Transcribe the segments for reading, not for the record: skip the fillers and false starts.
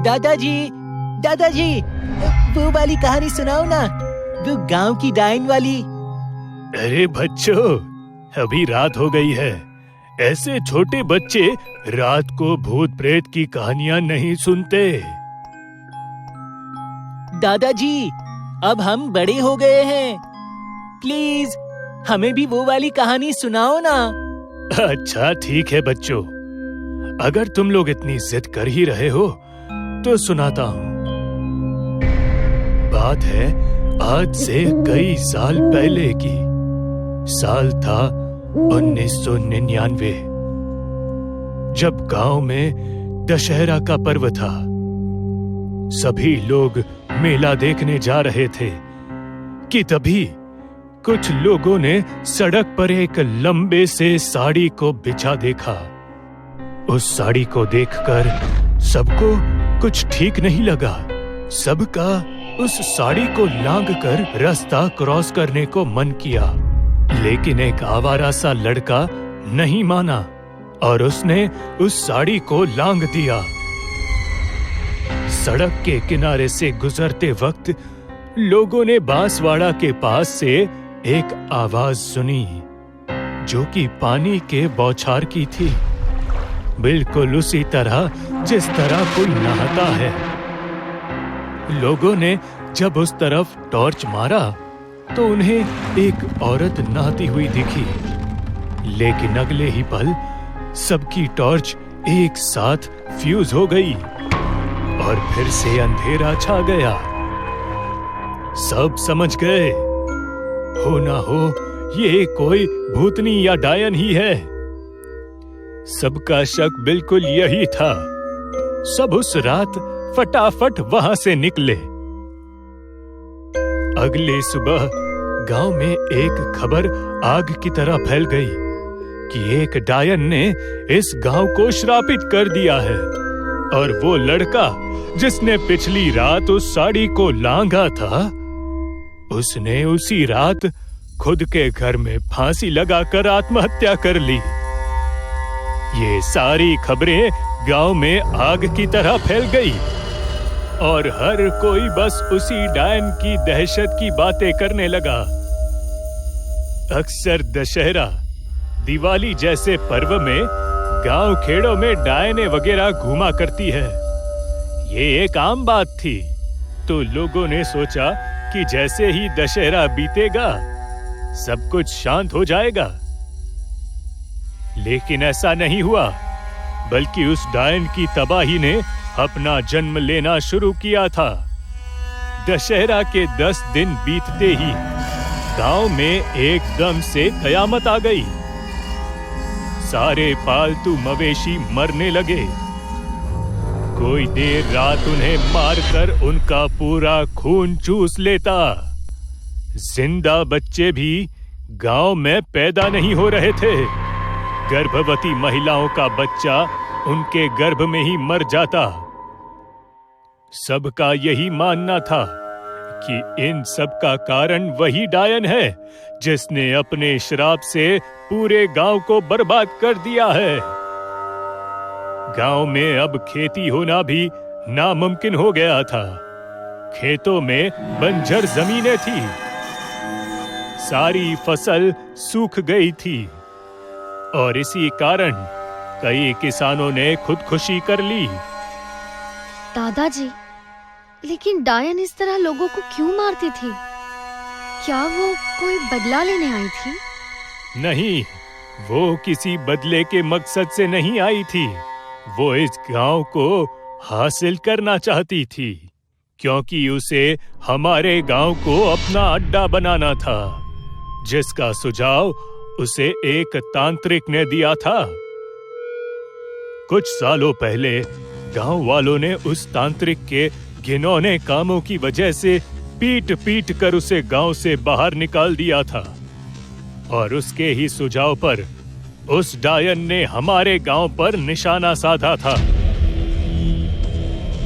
दादाजी, दादाजी, वो वाली कहानी सुनाओ ना, वो गांव की डायन वाली। अरे बच्चों, अभी रात हो गई है। ऐसे छोटे बच्चे रात को भूत प्रेत की कहानियां नहीं सुनते। दादाजी, अब हम बड़े हो गए हैं, प्लीज हमें भी वो वाली कहानी सुनाओ ना। अच्छा ठीक है बच्चों, अगर तुम लोग इतनी जिद कर ही रहे हो तो सुनाता हूँ। बात है आज से कई साल पहले की। साल था 1999, जब गांव में दशहरा का पर्व था। सभी लोग मेला देखने जा रहे थे कि तभी कुछ लोगों ने सड़क पर एक लंबे से साड़ी को बिछा देखा। उस साड़ी को देखकर सबको कुछ ठीक नहीं लगा। सबका उस साड़ी को लांघकर रास्ता क्रॉस करने को मन किया, लेकिन एक आवारा सा लड़का नहीं माना और उसने उस साड़ी को लांघ दिया। सड़क के किनारे से गुजरते वक्त लोगों ने बांसवाड़ा के पास से एक आवाज सुनी, जो कि पानी के बौछार की थी, बिल्कुल उसी तरह जिस तरह कोई नहाता है। लोगों ने जब उस तरफ टॉर्च मारा तो उन्हें एक औरत नहाती हुई दिखी, लेकिन अगले ही पल सबकी टॉर्च एक साथ फ्यूज हो गई और फिर से अंधेरा छा गया। सब समझ गए, हो ना हो ये कोई भूतनी या डायन ही है। सबका शक बिल्कुल यही था। सब उस रात फटाफट वहां से निकले। अगले सुबह गांव में एक खबर आग की तरह फैल गई कि एक डायन ने इस गांव को श्रापित कर दिया है और वो लड़का जिसने पिछली रात उस साड़ी को लांघा था, उसने उसी रात खुद के घर में फांसी लगाकर आत्महत्या कर ली। ये सारी खबरें गांव में आग की तरह फैल गई और हर कोई बस उसी डायन की दहशत की बातें करने लगा। अक्सर दशहरा, दिवाली जैसे पर्व में गांव खेड़ों में डायने वगैरह घूमा करती है। ये एक आम बात थी, तो लोगों ने सोचा कि जैसे ही दशहरा बीतेगा सब कुछ शांत हो जाएगा। लेकिन ऐसा नहीं हुआ, बल्कि उस डायन की तबाही ने अपना जन्म लेना शुरू किया था। दशहरा के 10 दिन बीतते ही गांव में एकदम से कयामत आ गई। सारे पालतू मवेशी मरने लगे। कोई देर रात उन्हें मारकर उनका पूरा खून चूस लेता। जिंदा बच्चे भी गांव में पैदा नहीं हो रहे थे। गर्भवती महिलाओं का बच्चा उनके गर्भ में ही मर जाता। सबका यही मानना था कि इन सब का कारण वही डायन है जिसने अपने श्राप से पूरे गांव को बर्बाद कर दिया है। गांव में अब खेती होना भी नामुमकिन हो गया था। खेतों में बंजर जमीनें थी, सारी फसल सूख गई थी और इसी कारण कई किसानों ने खुदकुशी कर ली। दादाजी, लेकिन डायन इस तरह लोगों को क्यों मारती थी? क्या वो कोई बदला लेने आई थी? नहीं, वो किसी बदले के मकसद से नहीं आई थी। वो इस गांव को हासिल करना चाहती थी, क्योंकि उसे हमारे गांव को अपना अड्डा बनाना था, जिसका सुझाव उसे एक तांत्रिक ने दिया था। कुछ सालों पहले गांव वालों ने उस तांत्रिक के घिनौने कामों की वजह से पीट कर उसे गांव से बाहर निकाल दिया था और उसके ही सुझाव पर उस डायन ने हमारे गांव पर निशाना साधा था।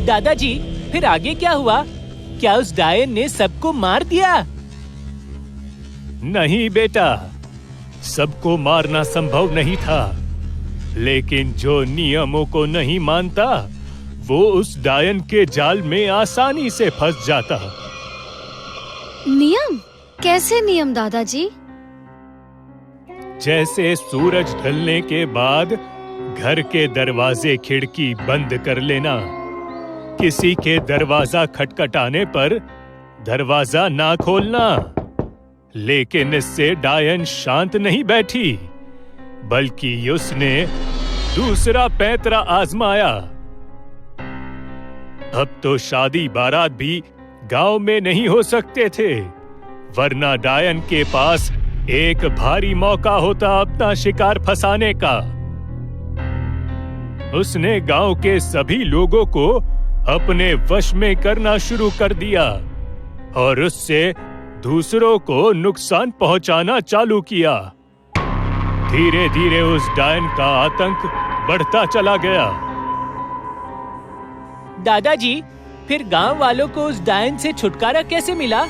दादाजी, फिर आगे क्या हुआ? क्या उस डायन ने सबको मार दिया? नहीं बेटा, सबको मारना संभव नहीं था, लेकिन जो नियमों को नहीं मानता वो उस डायन के जाल में आसानी से फंस जाता। नियम? कैसे नियम दादाजी? जैसे सूरज ढलने के बाद घर के दरवाजे खिड़की बंद कर लेना, किसी के दरवाजा खटखटाने पर दरवाजा ना खोलना। लेकिन इससे डायन शांत नहीं बैठी, बल्कि उसने दूसरा पैंतरा आजमाया। अब तो शादी बारात भी गांव में नहीं हो सकते थे, वरना डायन के पास एक भारी मौका होता अपना शिकार फंसाने का। उसने गांव के सभी लोगों को अपने वश में करना शुरू कर दिया और उससे दूसरों को नुकसान पहुंचाना चालू किया। धीरे धीरे उस डायन का आतंक बढ़ता चला गया। दादाजी, फिर गांव वालों को उस डायन से छुटकारा कैसे मिला?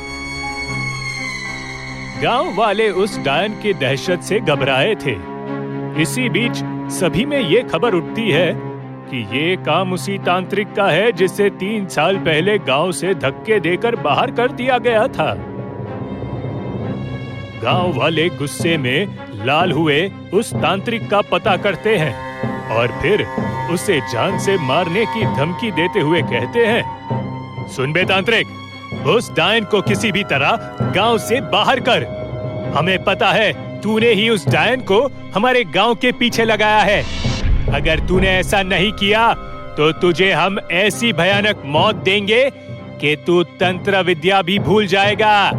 गांव वाले उस डायन की दहशत से घबराए थे। इसी बीच सभी में ये खबर उठती है कि ये काम उसी तांत्रिक का है जिसे 3 साल पहले गांव से धक्के देकर बाहर कर दिया गया था। गांव वाले गुस्से में लाल हुए उस तांत्रिक का पता करते हैं और फिर उसे जान से मारने की धमकी देते हुए कहते हैं, सुन बे तांत्रिक, उस डायन को किसी भी तरह गांव से बाहर कर। हमें पता है तूने ही उस डायन को हमारे गांव के पीछे लगाया है। अगर तूने ऐसा नहीं किया तो तुझे हम ऐसी भयानक मौत देंगे कि तू तंत्र विद्या भी भूल जाएगा।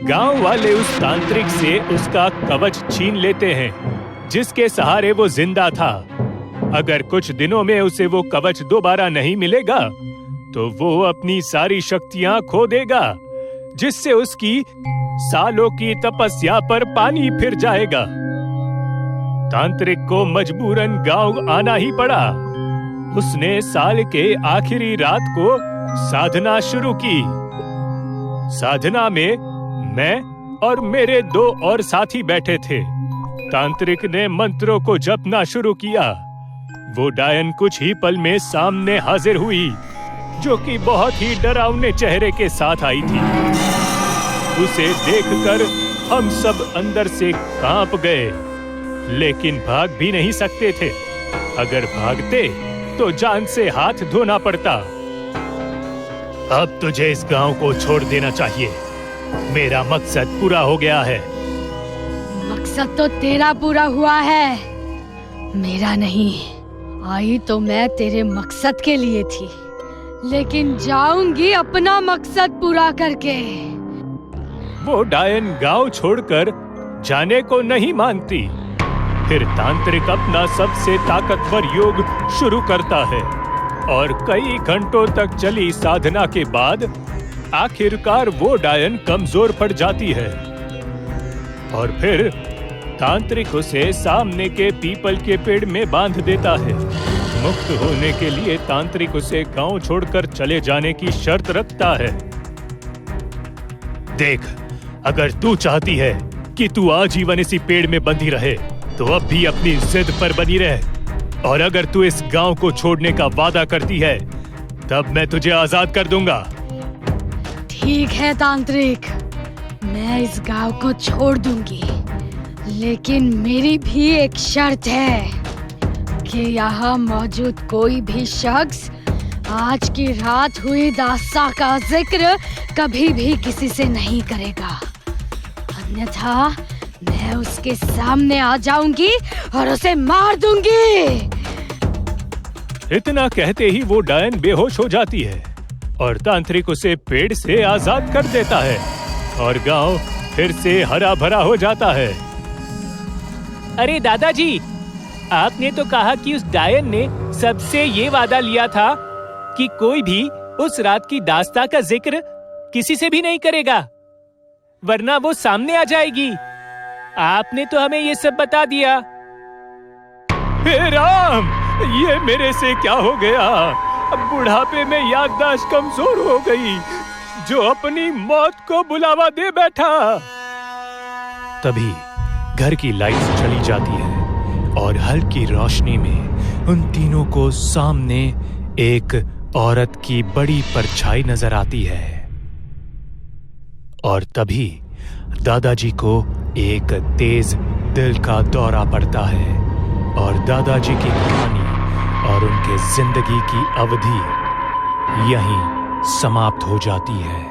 गांव वाले उस तांत्रिक से उसका कवच छीन लेते हैं, जिसके सहारे वो जिंदा था। अगर कुछ दिनों में उसे वो कवच दोबारा नहीं मिलेगा तो वो अपनी सारी शक्तियां खो देगा, जिससे उसकी सालों की तपस्या पर पानी फिर जाएगा। तांत्रिक को मजबूरन गांव आना ही पड़ा। उसने साल के आखिरी रात को साधना शुरू की। साधना में मैं और मेरे 2 और साथी बैठे थे। तांत्रिक ने मंत्रों को जपना शुरू किया। वो डायन कुछ ही पल में सामने हाजिर हुई, जो कि बहुत ही डरावने चेहरे के साथ आई थी। उसे देखकर हम सब अंदर से कांप गए, लेकिन भाग भी नहीं सकते थे। अगर भागते तो जान से हाथ धोना पड़ता। अब तुझे इस गांव को छोड़ देना चाहिए। मेरा मकसद पूरा हो गया है। मकसद तो तेरा पूरा हुआ है, मेरा नहीं। आई तो मैं तेरे मकसद के लिए थी, लेकिन जाऊंगी अपना मकसद पूरा करके। वो डायन गांव छोड़कर जाने को नहीं मानती। फिर तांत्रिक अपना सबसे ताकतवर योग शुरू करता है और कई घंटों तक चली साधना के बाद आखिरकार वो डायन कमजोर पड़ जाती है और फिर तांत्रिक उसे सामने के पीपल के पेड़ में बांध देता है। मुक्त होने के लिए तांत्रिक उसे गांव छोड़कर चले जाने की शर्त रखता है। देख, अगर तू चाहती है कि तू आजीवन इसी पेड़ में बंधी रहे तो अब भी अपनी जिद पर बनी रह, और अगर तू इस गांव को छोड़ने का वादा करती है तब मैं तुझे आजाद कर दूंगा। ठीक है तांत्रिक, मैं इस गांव को छोड़ दूंगी, लेकिन मेरी भी एक शर्त है कि यहाँ मौजूद कोई भी शख्स आज की रात हुई दास्तां का जिक्र कभी भी किसी से नहीं करेगा, अन्यथा मैं उसके सामने आ जाऊंगी और उसे मार दूंगी। इतना कहते ही वो डायन बेहोश हो जाती है और तांत्रिक उसे पेड़ से आजाद कर देता है और गांव फिर से हरा भरा हो जाता है। अरे दादाजी, आपने तो कहा कि उस डायन ने सबसे ये वादा लिया था कि कोई भी उस रात की दास्तां का जिक्र किसी से भी नहीं करेगा, वरना वो सामने आ जाएगी। आपने तो हमें ये सब बता दिया। हे राम, ये मेरे से क्या हो गया? अब बुढ़ापे में याददाश्त कमजोर हो गई, जो अपनी मौत को बुलावा दे बैठा। तभी घर की लाइट चली जाती है और हल्की रोशनी में उन तीनों को सामने एक औरत की बड़ी परछाई नजर आती है। और तभी दादाजी को एक तेज दिल का दौरा पड़ता है और दादाजी की कहानी और उनके जिंदगी की अवधि यहीं समाप्त हो जाती है।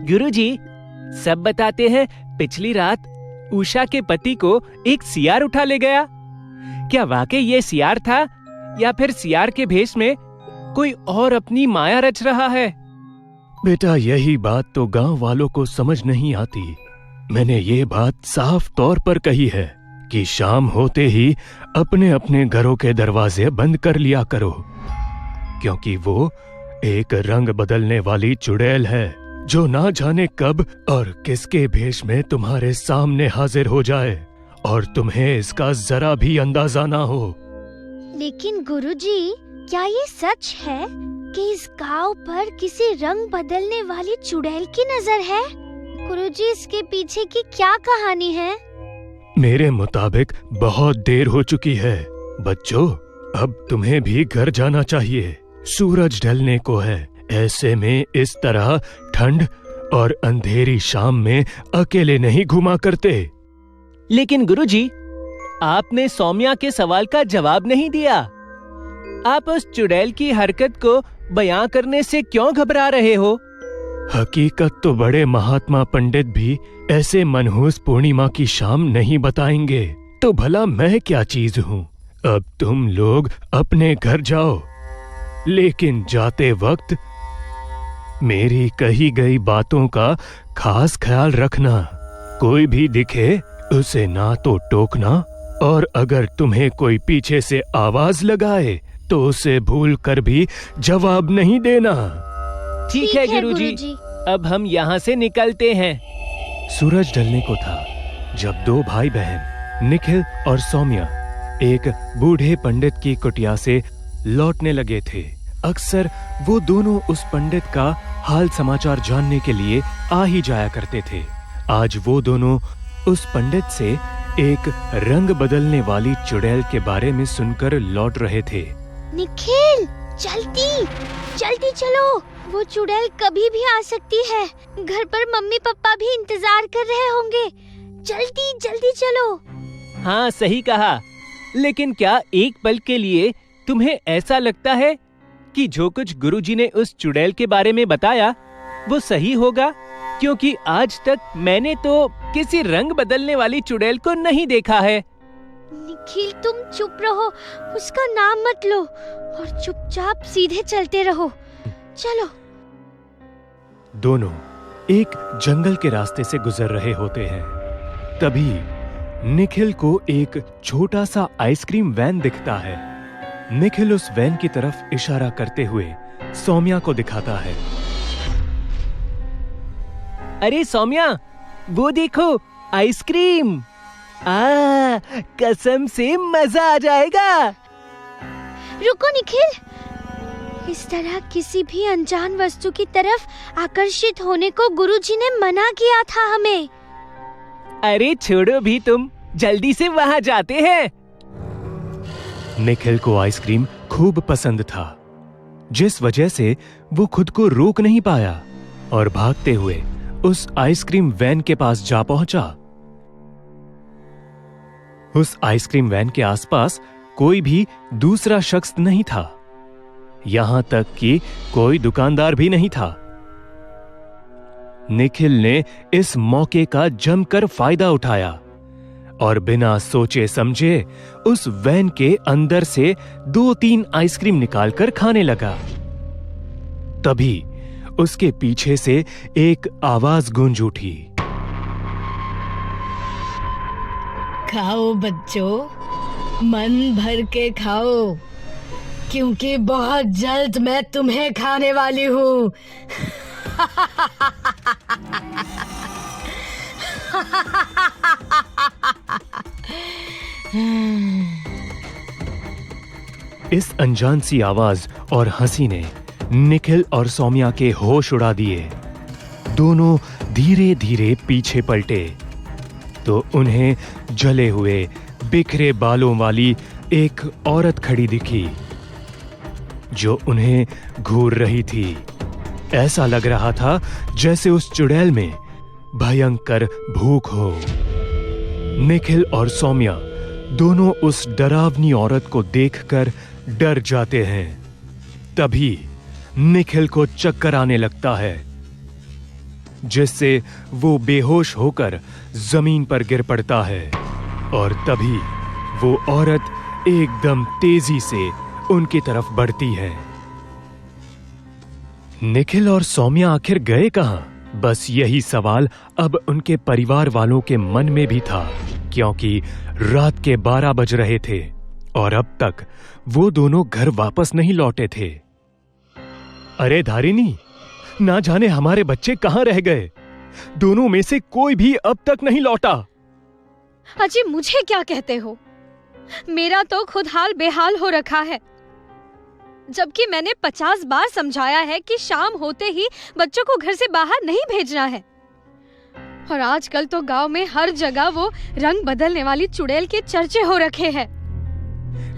गुरुजी, सब बताते हैं पिछली रात उषा के पति को एक सियार उठा ले गया। क्या वाकई ये सियार था या फिर सियार के भेष में कोई और अपनी माया रच रहा है? बेटा, यही बात तो गांव वालों को समझ नहीं आती। मैंने ये बात साफ तौर पर कही है कि शाम होते ही अपने अपने घरों के दरवाजे बंद कर लिया करो, क्योंकि वो एक रंग बदलने वाली चुड़ैल है जो ना जाने कब और किसके भेष में तुम्हारे सामने हाजिर हो जाए और तुम्हें इसका जरा भी अंदाजा ना हो। लेकिन गुरुजी, क्या ये सच है कि इस गांव पर किसी रंग बदलने वाली चुड़ैल की नजर है? गुरुजी, इसके पीछे की क्या कहानी है? मेरे मुताबिक बहुत देर हो चुकी है। बच्चों, अब तुम्हें भी घर जाना चाहिए। सूरज ढलने को है। ऐसे में इस तरह ठंड और अंधेरी शाम में अकेले नहीं घुमा करते। लेकिन गुरुजी, आपने सौम्या के सवाल का जवाब नहीं दिया। आप उस चुड़ैल की हरकत को बयां करने से क्यों घबरा रहे हो? हकीकत तो बड़े महात्मा पंडित भी ऐसे मनहूस पूर्णिमा की शाम नहीं बताएंगे, तो भला मैं क्या चीज हूँ। अब तुम लोग अपने घर जाओ, लेकिन जाते वक्त मेरी कही गई बातों का खास ख्याल रखना। कोई भी दिखे उसे ना तो टोकना, और अगर तुम्हें कोई पीछे से आवाज लगाए तो उसे भूल कर भी जवाब नहीं देना। ठीक है गुरुजी, अब हम यहाँ से निकलते हैं। सूरज ढलने को था जब दो भाई बहन निखिल और सौम्या एक बूढ़े पंडित की कुटिया से लौटने लगे थे। अक्सर वो दोनों उस पंडित का हाल समाचार जानने के लिए आ ही जाया करते थे। आज वो दोनों उस पंडित से एक रंग बदलने वाली चुड़ैल के बारे में सुनकर लौट रहे थे। निखिल, जल्दी जल्दी चलो, वो चुड़ैल कभी भी आ सकती है। घर पर मम्मी पापा भी इंतजार कर रहे होंगे। जल्दी जल्दी चलो। हाँ, सही कहा। लेकिन क्या एक पल के लिए तुम्हें ऐसा लगता है कि जो कुछ गुरुजी ने उस चुड़ैल के बारे में बताया वो सही होगा? क्योंकि आज तक मैंने तो किसी रंग बदलने वाली चुड़ैल को नहीं देखा है। निखिल, तुम चुप रहो, उसका नाम मत लो और चुपचाप सीधे चलते रहो। चलो। दोनों एक जंगल के रास्ते से गुजर रहे होते हैं। तभी निखिल को एक छोटा सा आइसक्रीम वैन दिखता है। निखिल उस वैन की तरफ इशारा करते हुए सौम्या को दिखाता है। अरे सौम्या, वो देखो, आइसक्रीम। कसम से मजा आ जाएगा। रुको निखिल, इस तरह किसी भी अनजान वस्तु की तरफ आकर्षित होने को गुरुजी ने मना किया था हमें। अरे छोड़ो भी तुम, जल्दी से वहां जाते हैं। निखिल को आइसक्रीम खूब पसंद था, जिस वजह से वो खुद को रोक नहीं पाया और भागते हुए उस आइसक्रीम वैन के पास जा पहुंचा। उस आइसक्रीम वैन के आसपास कोई भी दूसरा शख्स नहीं था, यहां तक कि कोई दुकानदार भी नहीं था। निखिल ने इस मौके का जमकर फायदा उठाया और बिना सोचे समझे उस वैन के अंदर से 2-3 आइसक्रीम निकालकर खाने लगा। तभी उसके पीछे से एक आवाज गूंज उठी। खाओ बच्चों, मन भर के खाओ, क्योंकि बहुत जल्द मैं तुम्हें खाने वाली हूँ। इस अनजान सी आवाज और हंसी ने निखिल और सौम्या के होश उड़ा दिए। दोनों धीरे धीरे पीछे पलटे तो उन्हें जले हुए बिखरे बालों वाली एक औरत खड़ी दिखी जो उन्हें घूर रही थी। ऐसा लग रहा था जैसे उस चुड़ैल में भयंकर भूख हो। निखिल और सौम्या दोनों उस डरावनी औरत को देखकर डर जाते हैं। तभी निखिल को चक्कर आने लगता है जिससे वो बेहोश होकर जमीन पर गिर पड़ता है और तभी वो औरत एकदम तेजी से उनकी तरफ बढ़ती है। निखिल और सौम्या आखिर गए कहां? बस यही सवाल अब उनके परिवार वालों के मन में भी था, क्योंकि रात के 12 बज रहे थे और अब तक वो दोनों घर वापस नहीं लौटे थे। अरे धारिनी, ना जाने हमारे बच्चे कहां रह गए। दोनों में से कोई भी अब तक नहीं लौटा। अजी, मुझे क्या कहते हो? मेरा तो खुद हाल बेहाल हो रखा है, जबकि मैंने 50 बार समझाया है कि शाम होते ही बच्चों को घर से बाहर नहीं भेजना है। और आजकल तो गांव में हर जगह वो रंग बदलने वाली चुड़ैल के चर्चे हो रखे हैं।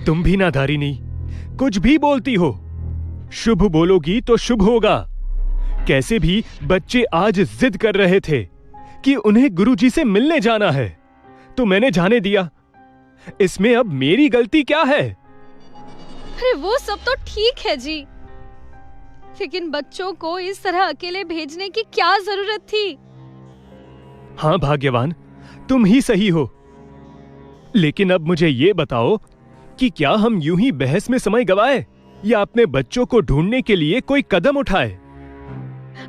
तुम भी ना धारिनी, कुछ भी बोलती हो। शुभ बोलोगी तो शुभ होगा। कैसे भी बच्चे आज जिद कर रहे थे कि उन्हें गुरुजी से मिलने जाना है, तो मैंने जाने दिया। इसमें अब मेरी गलती क्या है? अरे वो सब तो ठीक है जी, लेकिन बच्चों को इस तरह अकेले भेजने की क्या जरूरत थी? हाँ भाग्यवान, तुम ही सही हो। लेकिन अब मुझे ये बताओ कि क्या हम यूं ही बहस में समय गवाए या अपने बच्चों को ढूंढने के लिए कोई कदम उठाए?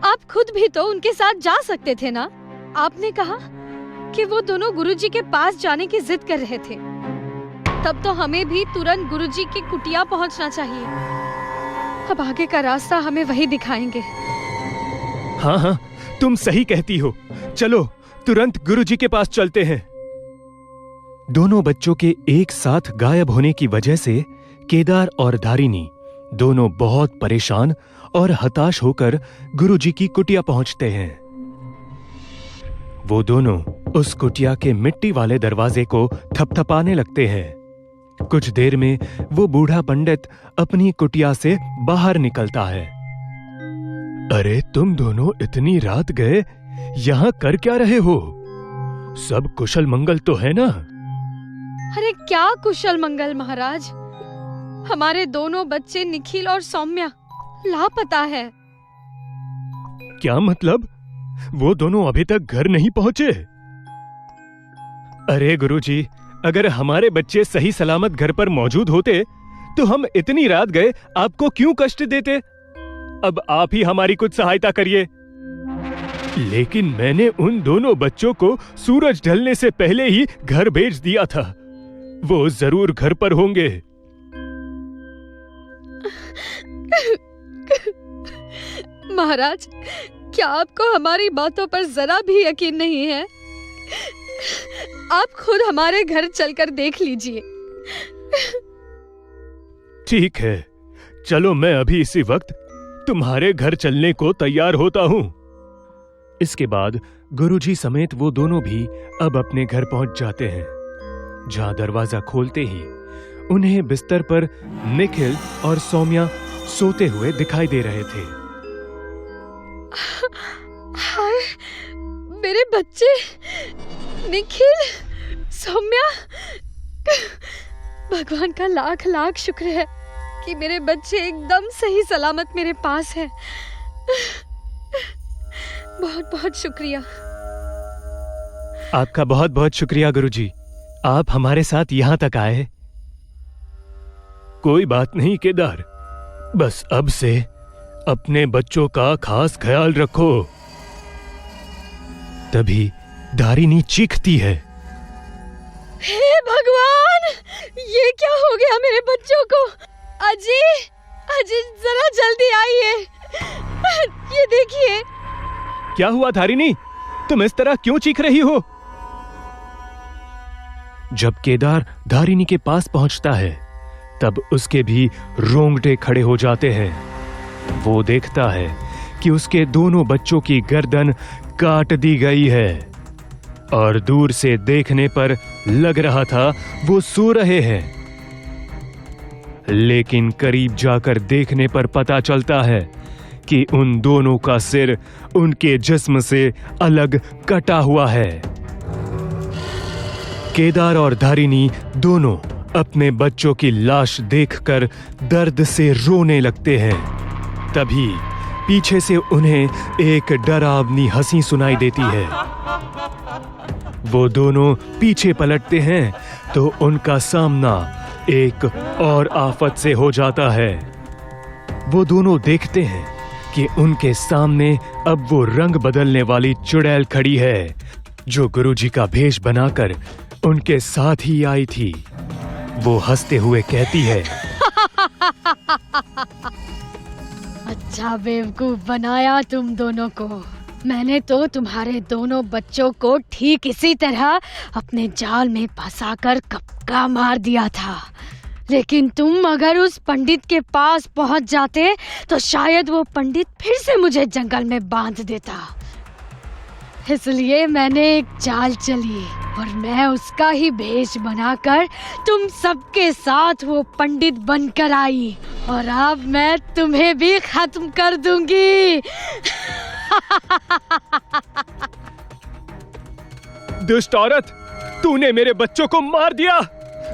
आप खुद भी तो उनके साथ जा सकते थे ना। आपने कहा कि वो दोनों गुरुजी के पास जाने की जिद कर रहे थे, तब तो हमें भी तुरंत गुरुजी की कुटिया पहुंचना चाहिए। अब आगे का रास्ता हमें वही दिखाएंगे। हाँ हाँ, तुम सही कहती हो। चलो तुरंत गुरुजी के पास चलते हैं। दोनों बच्चों के एक साथ गायब होने की वजह से केदार और धारिनी दोनों बहुत परेशान और हताश होकर गुरुजी की कुटिया पहुंचते हैं। वो दोनों उस कुटिया के मिट्टी वाले दरवाजे को थपथपाने लगते हैं। कुछ देर में वो बूढ़ा पंडित अपनी कुटिया से बाहर निकलता है। अरे तुम दोनों इतनी रात गए यहाँ कर क्या रहे हो? सब कुशल मंगल तो है ना? अरे क्या कुशल मंगल महाराज, हमारे दोनों बच्चे निखिल और सौम्या लापता है। क्या मतलब? वो दोनों अभी तक घर नहीं पहुंचे? अरे गुरुजी, अगर हमारे बच्चे सही सलामत घर पर मौजूद होते तो हम इतनी रात गए आपको क्यों कष्ट देते? अब आप ही हमारी कुछ सहायता करिए। लेकिन मैंने उन दोनों बच्चों को सूरज ढलने से पहले ही घर भेज दिया था। वो जरूर घर पर होंगे। महाराज, क्या आपको हमारी बातों पर जरा भी यकीन नहीं है? आप खुद हमारे घर चलकर देख लीजिए। ठीक है, चलो मैं अभी इसी वक्त तुम्हारे घर चलने को तैयार होता हूं। इसके बाद गुरुजी समेत वो दोनों भी अब अपने घर पहुंच जाते हैं, जहां दरवाजा खोलते ही उन्हें बिस्तर पर निखिल और सौम्या सोते हुए दिखाई दे रहे थे। हाय, मेरे बच्चे निखिल, सौम्या, भगवान का लाख लाख शुक्र है कि मेरे बच्चे एकदम सही सलामत मेरे पास हैं। बहुत बहुत शुक्रिया। आपका बहुत बहुत शुक्रिया गुरुजी, आप हमारे साथ यहां तक आए। कोई बात नहीं केदार, बस अब से अपने बच्चों का खास ख्याल रखो। तभी धारिनी चीखती है, हे भगवान, ये क्या हो गया मेरे बच्चों को? अजी, अजी जरा जल्दी आइए, ये देखिए। क्या हुआ धारिनी, तुम इस तरह क्यों चीख रही हो? जब केदार धारिनी के पास पहुंचता है तब उसके भी रोंगटे खड़े हो जाते हैं। वो देखता है कि उसके दोनों बच्चों की गर्दन काट दी गई है और दूर से देखने पर लग रहा था वो सो रहे हैं, लेकिन करीब जाकर देखने पर पता चलता है कि उन दोनों का सिर उनके जिस्म से अलग कटा हुआ है। केदार और धारिणी दोनों अपने बच्चों की लाश देखकर दर्द से रोने लगते हैं। तभी पीछे से उन्हें एक डरावनी हंसी सुनाई देती है। वो दोनों पीछे पलटते हैं तो उनका सामना एक और आफत से हो जाता है। वो दोनों देखते हैं कि उनके सामने अब वो रंग बदलने वाली चुड़ैल खड़ी है, जो गुरुजी का भेष बनाकर उनके साथ ही आई थी। वो हंसते हुए कहती है, अच्छा बेवकूफ बनाया तुम दोनों को। मैंने तो तुम्हारे दोनों बच्चों को ठीक इसी तरह अपने जाल में फंसाकर कब का मार दिया था, लेकिन तुम अगर उस पंडित के पास पहुंच जाते तो शायद वो पंडित फिर से मुझे जंगल में बांध देता। इसलिए मैंने एक चाल चली और मैं उसका ही भेष बनाकर तुम सबके साथ वो पंडित बनकर आई, और अब मैं तुम्हें भी खत्म कर दूंगी। दुष्ट औरत, तूने मेरे बच्चों को मार दिया।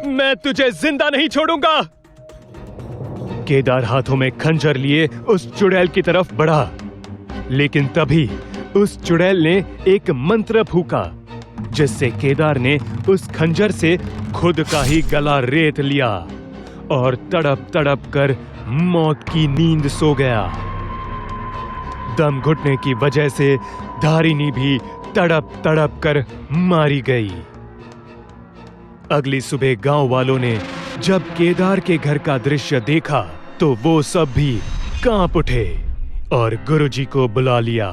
मैं तुझे जिंदा नहीं छोड़ूंगा। केदार हाथों में खंजर लिए उस चुड़ैल की तरफ बढ़ा, लेकिन तभी उस चुड़ैल ने एक मंत्र फूका, जिससे केदार ने उस खंजर से खुद का ही गला रेत लिया और तड़प तड़प कर मौत की नींद सो गया। दम घुटने की वजह से धारिणी भी तड़प तड़प कर मारी गई। अगली सुबह गांव वालों ने जब केदार के घर का दृश्य देखा तो वो सब भी कांप उठे और गुरुजी को बुला लिया।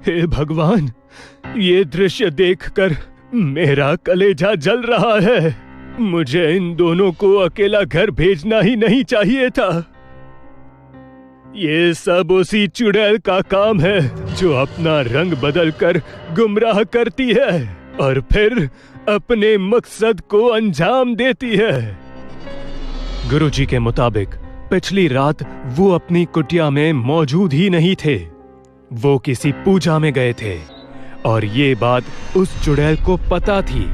हे भगवान, ये दृश्य देखकर मेरा कलेजा जल रहा है। मुझे इन दोनों को अकेला घर भेजना ही नहीं चाहिए था। ये सब उसी चुड़ैल का काम है जो अपना रंग बदलकर गुमराह करती है और फिर अपने मकसद को अंजाम देती है। गुरुजी के मुताबिक पिछली रात वो अपनी कुटिया में मौजूद ही नहीं थे। वो किसी पूजा में गए थे और ये बात उस चुड़ैल को पता थी,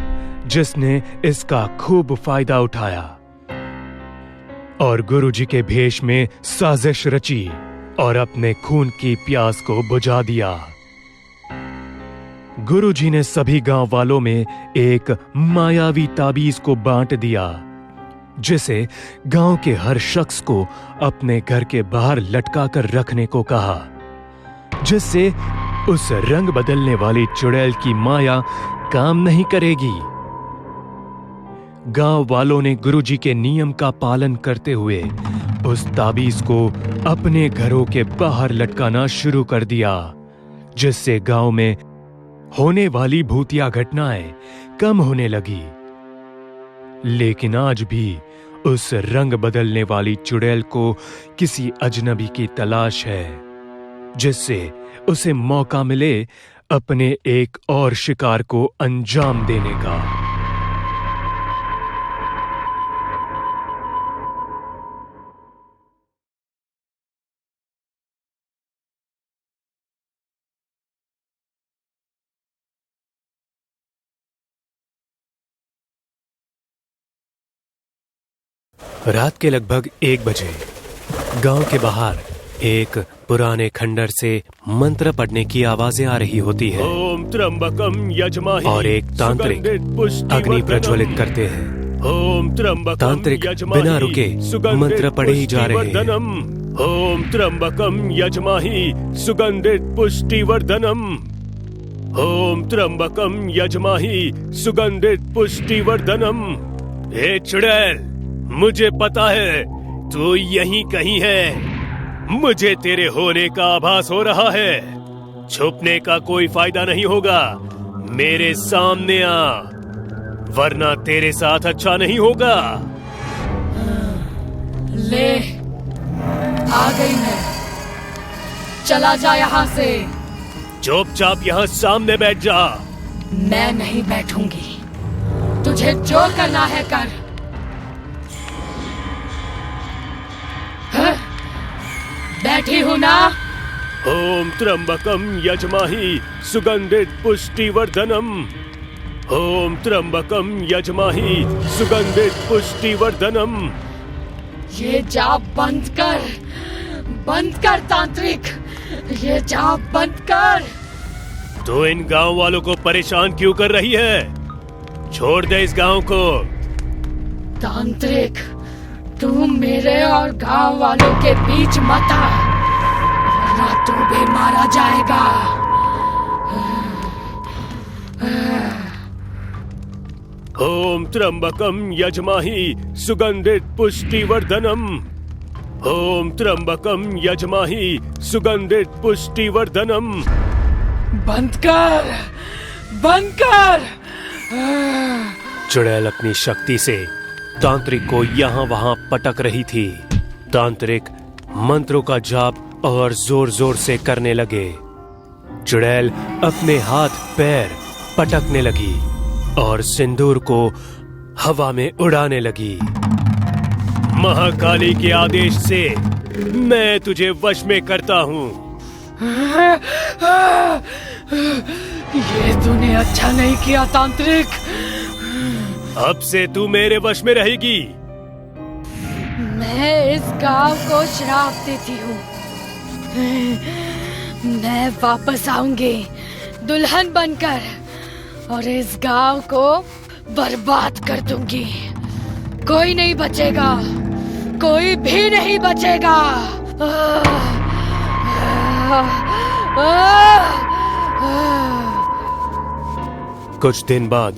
जिसने इसका खूब फायदा उठाया और गुरुजी के भेष में साजिश रची और अपने खून की प्यास को बुझा दिया। गुरुजी ने सभी गांव वालों में एक मायावी ताबीज को बांट दिया, जिसे गांव के हर शख्स को अपने घर के बाहर लटका कर रखने को कहा, जिससे उस रंग बदलने वाली चुड़ैल की माया काम नहीं करेगी। गांव वालों ने गुरुजी के नियम का पालन करते हुए उस ताबीज को अपने घरों के बाहर लटकाना शुरू कर दिया, जिससे गांव में होने वाली भूतिया घटनाएं कम होने लगी। लेकिन आज भी उस रंग बदलने वाली चुड़ैल को किसी अजनबी की तलाश है, जिससे उसे मौका मिले अपने एक और शिकार को अंजाम देने का। रात के लगभग 1 बजे गांव के बाहर एक पुराने खंडर से मंत्र पढ़ने की आवाजें आ रही होती है। ओम त्र्यंबकम यजमहि और एक तांत्रिक अग्नि प्रज्वलित करते हैं। ओम त्र्यंबकम तांत्रिक बिना रुके मंत्र पढ़े ही जा रहे हैं। ओम त्र्यंबकम यजमहि सुगंधित पुष्टिवर्धनम। ओम त्र्यंबकम यजमहि सुगंधित पुष्टिवर्धनम। हे चुड़ैल, मुझे पता है तू यहीं कहीं है। मुझे तेरे होने का आभास हो रहा है। छुपने का कोई फायदा नहीं होगा। मेरे सामने आ, वरना तेरे साथ अच्छा नहीं होगा। आ गई मैं। चला जा यहाँ से। चुपचाप यहाँ सामने बैठ जा। मैं नहीं बैठूंगी, तुझे जो करना है कर। बैठी हूँ ना। ओम त्र्यंबकम यजमाहि सुगंधित पुष्टिवर्धनम। ओम त्र्यंबकम यजमाहि सुगंधित पुष्टिवर्धनम। ये जाप बंद कर तांत्रिक, ये जाप बंद कर। तो इन गांव वालों को परेशान क्यों कर रही है? छोड़ दे इस गांव को। तांत्रिक, तू मेरे और गांव वालों के बीच मत आ, वरना तू भी मारा जाएगा। ओम त्र्यंबकम यजमाहि सुगंधित पुष्टिवर्धनम। ओम त्र्यंबकम यजमाहि सुगंधित पुष्टिवर्धनम। बंद कर। चुड़ैल अपनी शक्ति से तांत्रिक को यहाँ वहाँ पटक रही थी। तांत्रिक मंत्रों का जाप और जोर जोर से करने लगे। चुड़ैल अपने हाथ पैर पटकने लगी और सिंदूर को हवा में उड़ाने लगी। महाकाली के आदेश से मैं तुझे वश में करता हूँ। ये तूने अच्छा नहीं किया तांत्रिक। अब से तू मेरे वश में रहेगी। मैं इस गांव को श्राप देती हूँ। मैं वापस आऊंगी दुल्हन बनकर और इस गांव को बर्बाद कर दूंगी। कोई नहीं बचेगा, कोई भी नहीं बचेगा। कुछ दिन बाद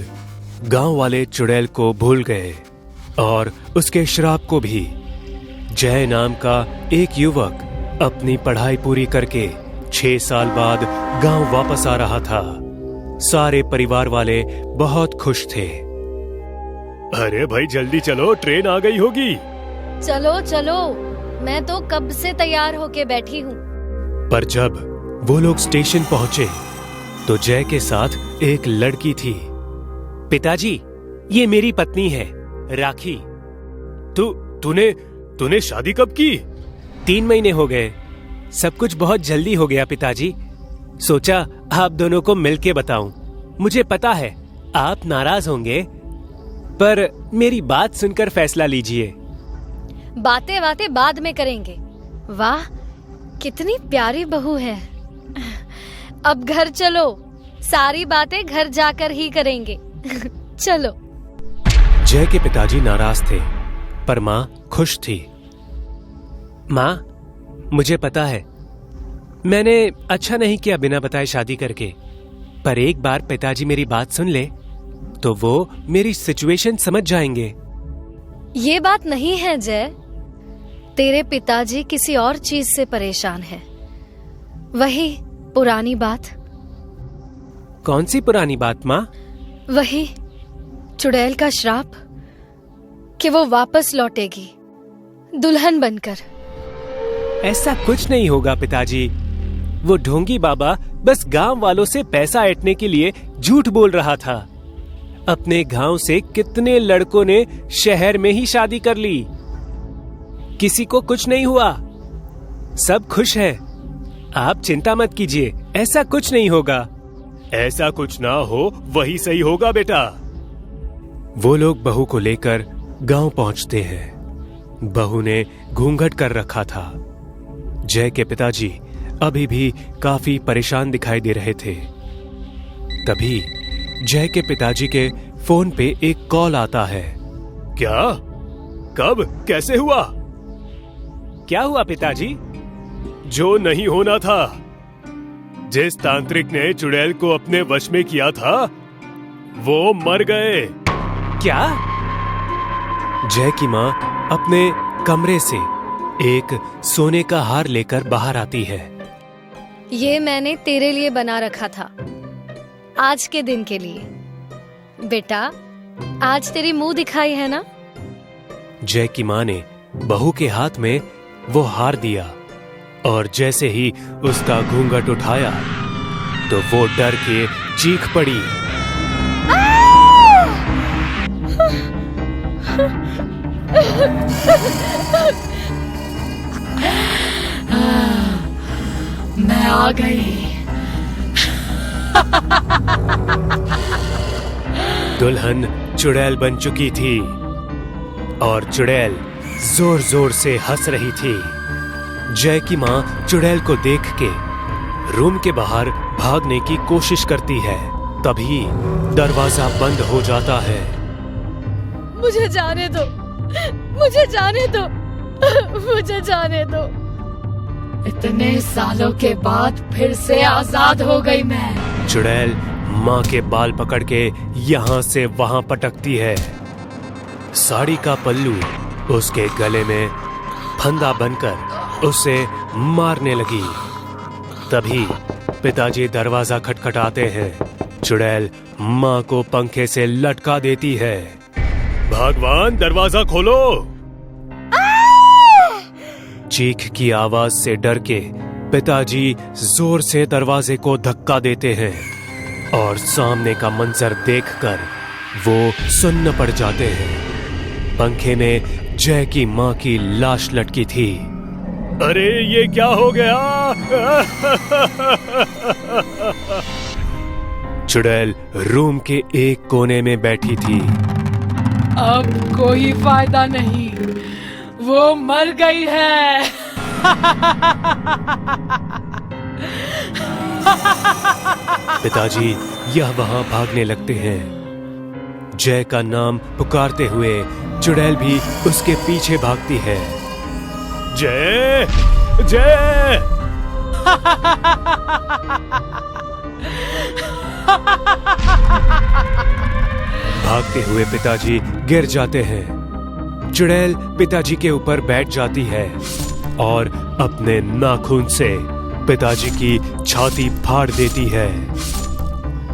गांव वाले चुड़ैल को भूल गए और उसके श्राप को भी। जय नाम का एक युवक अपनी पढ़ाई पूरी करके 6 साल बाद गांव वापस आ रहा था। सारे परिवार वाले बहुत खुश थे। अरे भाई जल्दी चलो, ट्रेन आ गई होगी। चलो चलो, मैं तो कब से तैयार होके बैठी हूँ। पर जब वो लोग स्टेशन पहुंचे तो जय के साथ एक लड़की थी। पिताजी, ये मेरी पत्नी है राखी। तूने शादी कब की? 3 महीने हो गए। सब कुछ बहुत जल्दी हो गया पिताजी। सोचा आप दोनों को मिलके बताऊं। मुझे पता है आप नाराज होंगे, पर मेरी बात सुनकर फैसला लीजिए। बातें बाद में करेंगे। वाह, कितनी प्यारी बहू है। अब घर चलो, सारी बातें घर जाकर ही करेंगे। चलो। जय के पिताजी नाराज थे, पर माँ खुश थी। माँ, मुझे पता है मैंने अच्छा नहीं किया बिना बताए शादी करके, पर एक बार पिताजी मेरी बात सुन ले तो वो मेरी सिचुएशन समझ जाएंगे। ये बात नहीं है जय, तेरे पिताजी किसी और चीज से परेशान है। वही पुरानी बात। कौन सी पुरानी बात माँ? वही चुड़ैल का श्राप कि वो वापस लौटेगी दुल्हन बनकर। ऐसा कुछ नहीं होगा पिताजी। वो ढोंगी बाबा बस गांव वालों से पैसा ऐंठने के लिए झूठ बोल रहा था। अपने गांव से कितने लड़कों ने शहर में ही शादी कर ली, किसी को कुछ नहीं हुआ, सब खुश हैं। आप चिंता मत कीजिए, ऐसा कुछ नहीं होगा। ऐसा कुछ ना हो वही सही होगा बेटा। वो लोग बहू को लेकर गांव पहुंचते हैं। बहू ने घूंघट कर रखा था। जय के पिताजी अभी भी काफी परेशान दिखाई दे रहे थे। तभी जय के पिताजी के फोन पे एक कॉल आता है। क्या? कब? कैसे हुआ? क्या हुआ पिताजी? जो नहीं होना था। जिस तांत्रिक ने चुड़ैल को अपने वश में किया था वो मर गए। क्या? जय की माँ अपने कमरे से एक सोने का हार लेकर बाहर आती है। ये मैंने तेरे लिए बना रखा था, आज के दिन के लिए। बेटा, आज तेरी मुंह दिखाई है ना? जय की माँ ने बहू के हाथ में वो हार दिया और जैसे ही उसका घूंघट उठाया तो वो डर के चीख पड़ी। मैं आ गई। दुल्हन चुड़ैल बन चुकी थी और चुड़ैल जोर जोर से हंस रही थी। जय की माँ चुड़ैल को देख के रूम के बाहर भागने की कोशिश करती है। तभी दरवाजा बंद हो जाता है। मुझे जाने दो, मुझे जाने दो, मुझे जाने दो। इतने सालों के बाद फिर से आजाद हो गई मैं। चुड़ैल माँ के बाल पकड़ के यहाँ से वहाँ पटकती है। साड़ी का पल्लू उसके गले में फंदा बनकर उसे मारने लगी। तभी पिताजी दरवाजा खटखटाते हैं। चुड़ैल माँ को पंखे से लटका देती है। भगवान, दरवाजा खोलो! चीख की आवाज से डर के पिताजी जोर से दरवाजे को धक्का देते हैं और सामने का मंजर देखकर वो सुन्न पड़ जाते हैं। पंखे में जय की माँ की लाश लटकी थी। अरे ये क्या हो गया? चुड़ैल रूम के एक कोने में बैठी थी। अब कोई फायदा नहीं, वो मर गई है। पिताजी यह वहां भागने लगते हैं। जय का नाम पुकारते हुए चुड़ैल भी उसके पीछे भागती है। जय, जय! भागते हुए पिताजी गिर जाते हैं। चुड़ैल पिताजी के ऊपर बैठ जाती है और अपने नाखून से पिताजी की छाती फाड़ देती है।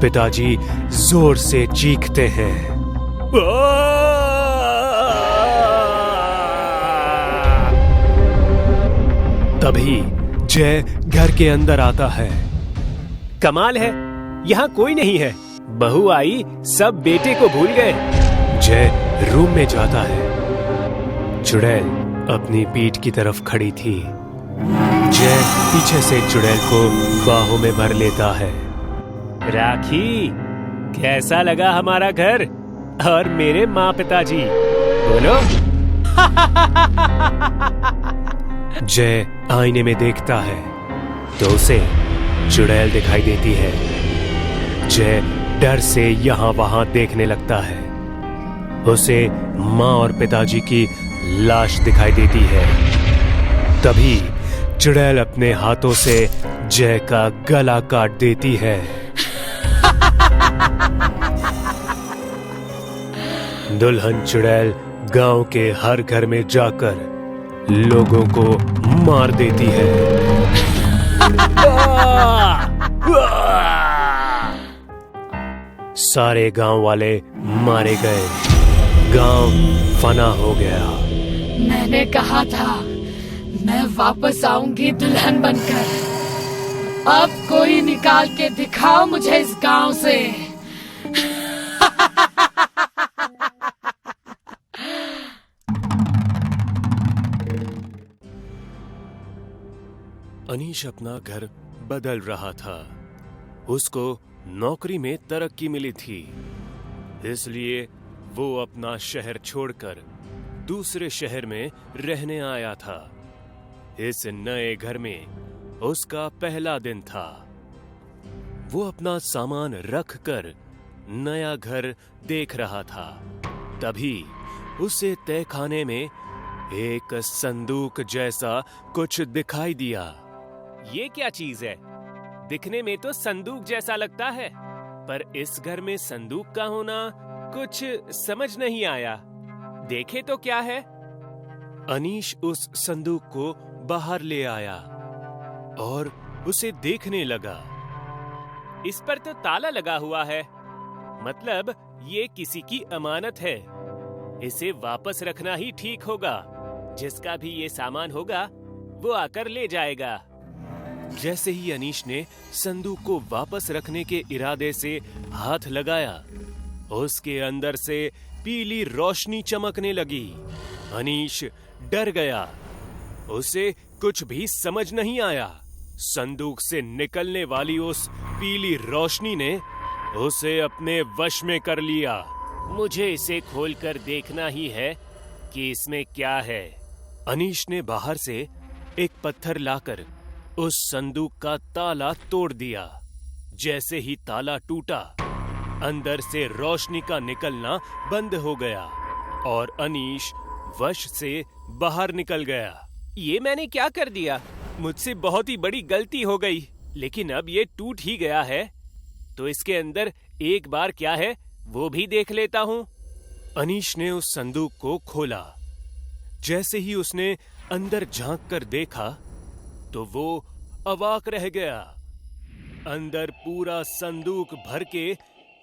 पिताजी जोर से चीखते हैं। तभी जय घर के अंदर आता है। कमाल है, यहाँ कोई नहीं है। बहू आई, सब बेटे को भूल गए। जय रूम में जाता है। चुड़ैल अपनी पीठ की तरफ खड़ी थी। जय पीछे से चुड़ैल को बाहों में भर लेता है। राखी, कैसा लगा हमारा घर और मेरे माँ पिताजी? बोलो। जय आईने में देखता है तो उसे चुड़ैल दिखाई देती है। जय डर से यहाँ वहां देखने लगता है। उसे माँ और पिताजी की लाश दिखाई देती है। तभी चुड़ैल अपने हाथों से जय का गला काट देती है। दुल्हन चुड़ैल गांव के हर घर में जाकर लोगों को मार देती है। सारे गांव वाले मारे गए। गांव फना हो गया। मैंने कहा था मैं वापस आऊंगी दुल्हन बनकर। अब कोई निकाल के दिखाओ मुझे इस गांव से। अनीश अपना घर बदल रहा था। उसको नौकरी में तरक्की मिली थी, इसलिए वो अपना शहर छोड़कर दूसरे शहर में रहने आया था। इस नए घर में उसका पहला दिन था। वो अपना सामान रख कर नया घर देख रहा था। तभी उसे तहखाने में एक संदूक जैसा कुछ दिखाई दिया। ये क्या चीज है? दिखने में तो संदूक जैसा लगता है, पर इस घर में संदूक का होना कुछ समझ नहीं आया। देखे तो क्या है? अनीश उस संदूक को बाहर ले आया और उसे देखने लगा। इस पर तो ताला लगा हुआ है, मतलब ये किसी की अमानत है। इसे वापस रखना ही ठीक होगा। जिसका भी ये सामान होगा वो आकर ले जाएगा। जैसे ही अनीश ने संदूक को वापस रखने के इरादे से हाथ लगाया, उसके अंदर से पीली रोशनी चमकने लगी। अनीश डर गया, उसे कुछ भी समझ नहीं आया। संदूक से निकलने वाली उस पीली रोशनी ने उसे अपने वश में कर लिया। मुझे इसे खोलकर देखना ही है कि इसमें क्या है। अनीश ने बाहर से एक पत्थर लाकर उस संदूक का ताला तोड़ दिया। जैसे ही ताला टूटा, अंदर से रोशनी का निकलना बंद हो गया और अनीश वश से बाहर निकल गया। ये मैंने क्या कर दिया? मुझसे बहुत ही बड़ी गलती हो गई। लेकिन अब ये टूट ही गया है, तो इसके अंदर एक बार क्या है वो भी देख लेता हूँ। अनीश ने उस संदूक को खोला। जैसे ही उसने अंदर झांक कर देखा, तो वो अवाक रह गया। अंदर पूरा संदूक भर के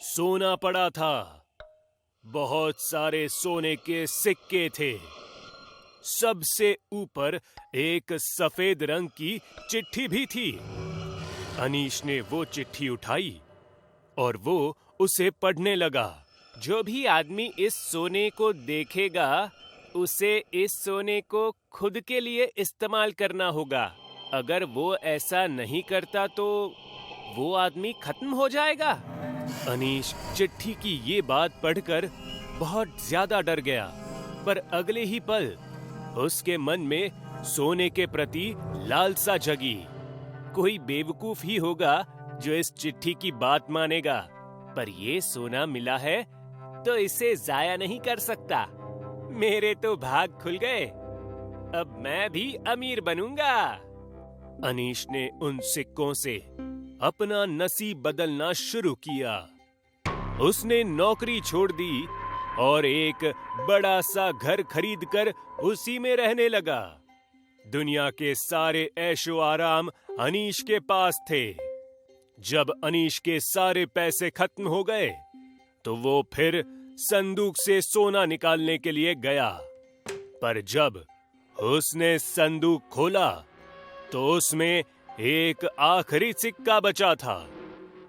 सोना पड़ा था। बहुत सारे सोने के सिक्के थे। सबसे ऊपर एक सफेद रंग की चिट्ठी भी थी। अनीश ने वो चिट्ठी उठाई और वो उसे पढ़ने लगा। जो भी आदमी इस सोने को देखेगा, उसे इस सोने को खुद के लिए इस्तेमाल करना होगा। अगर वो ऐसा नहीं करता तो वो आदमी खत्म हो जाएगा। अनीश चिट्ठी की ये बात पढ़कर बहुत ज्यादा डर गया, पर अगले ही पल उसके मन में सोने के प्रति लालसा जगी। कोई बेवकूफ ही होगा जो इस चिट्ठी की बात मानेगा, पर ये सोना मिला है तो इसे जाया नहीं कर सकता। मेरे तो भाग खुल गए, अब मैं भी अमीर बनूंगा। अनीश ने उन सिक्कों से अपना नसीब बदलना शुरू किया। उसने नौकरी छोड़ दी और एक बड़ा सा घर खरीदकर उसी में रहने लगा। दुनिया के सारे ऐशो आराम अनीश के पास थे। जब अनीश के सारे पैसे खत्म हो गए, तो वो फिर संदूक से सोना निकालने के लिए गया। पर जब उसने संदूक खोला, तो उसमें एक आखिरी सिक्का बचा था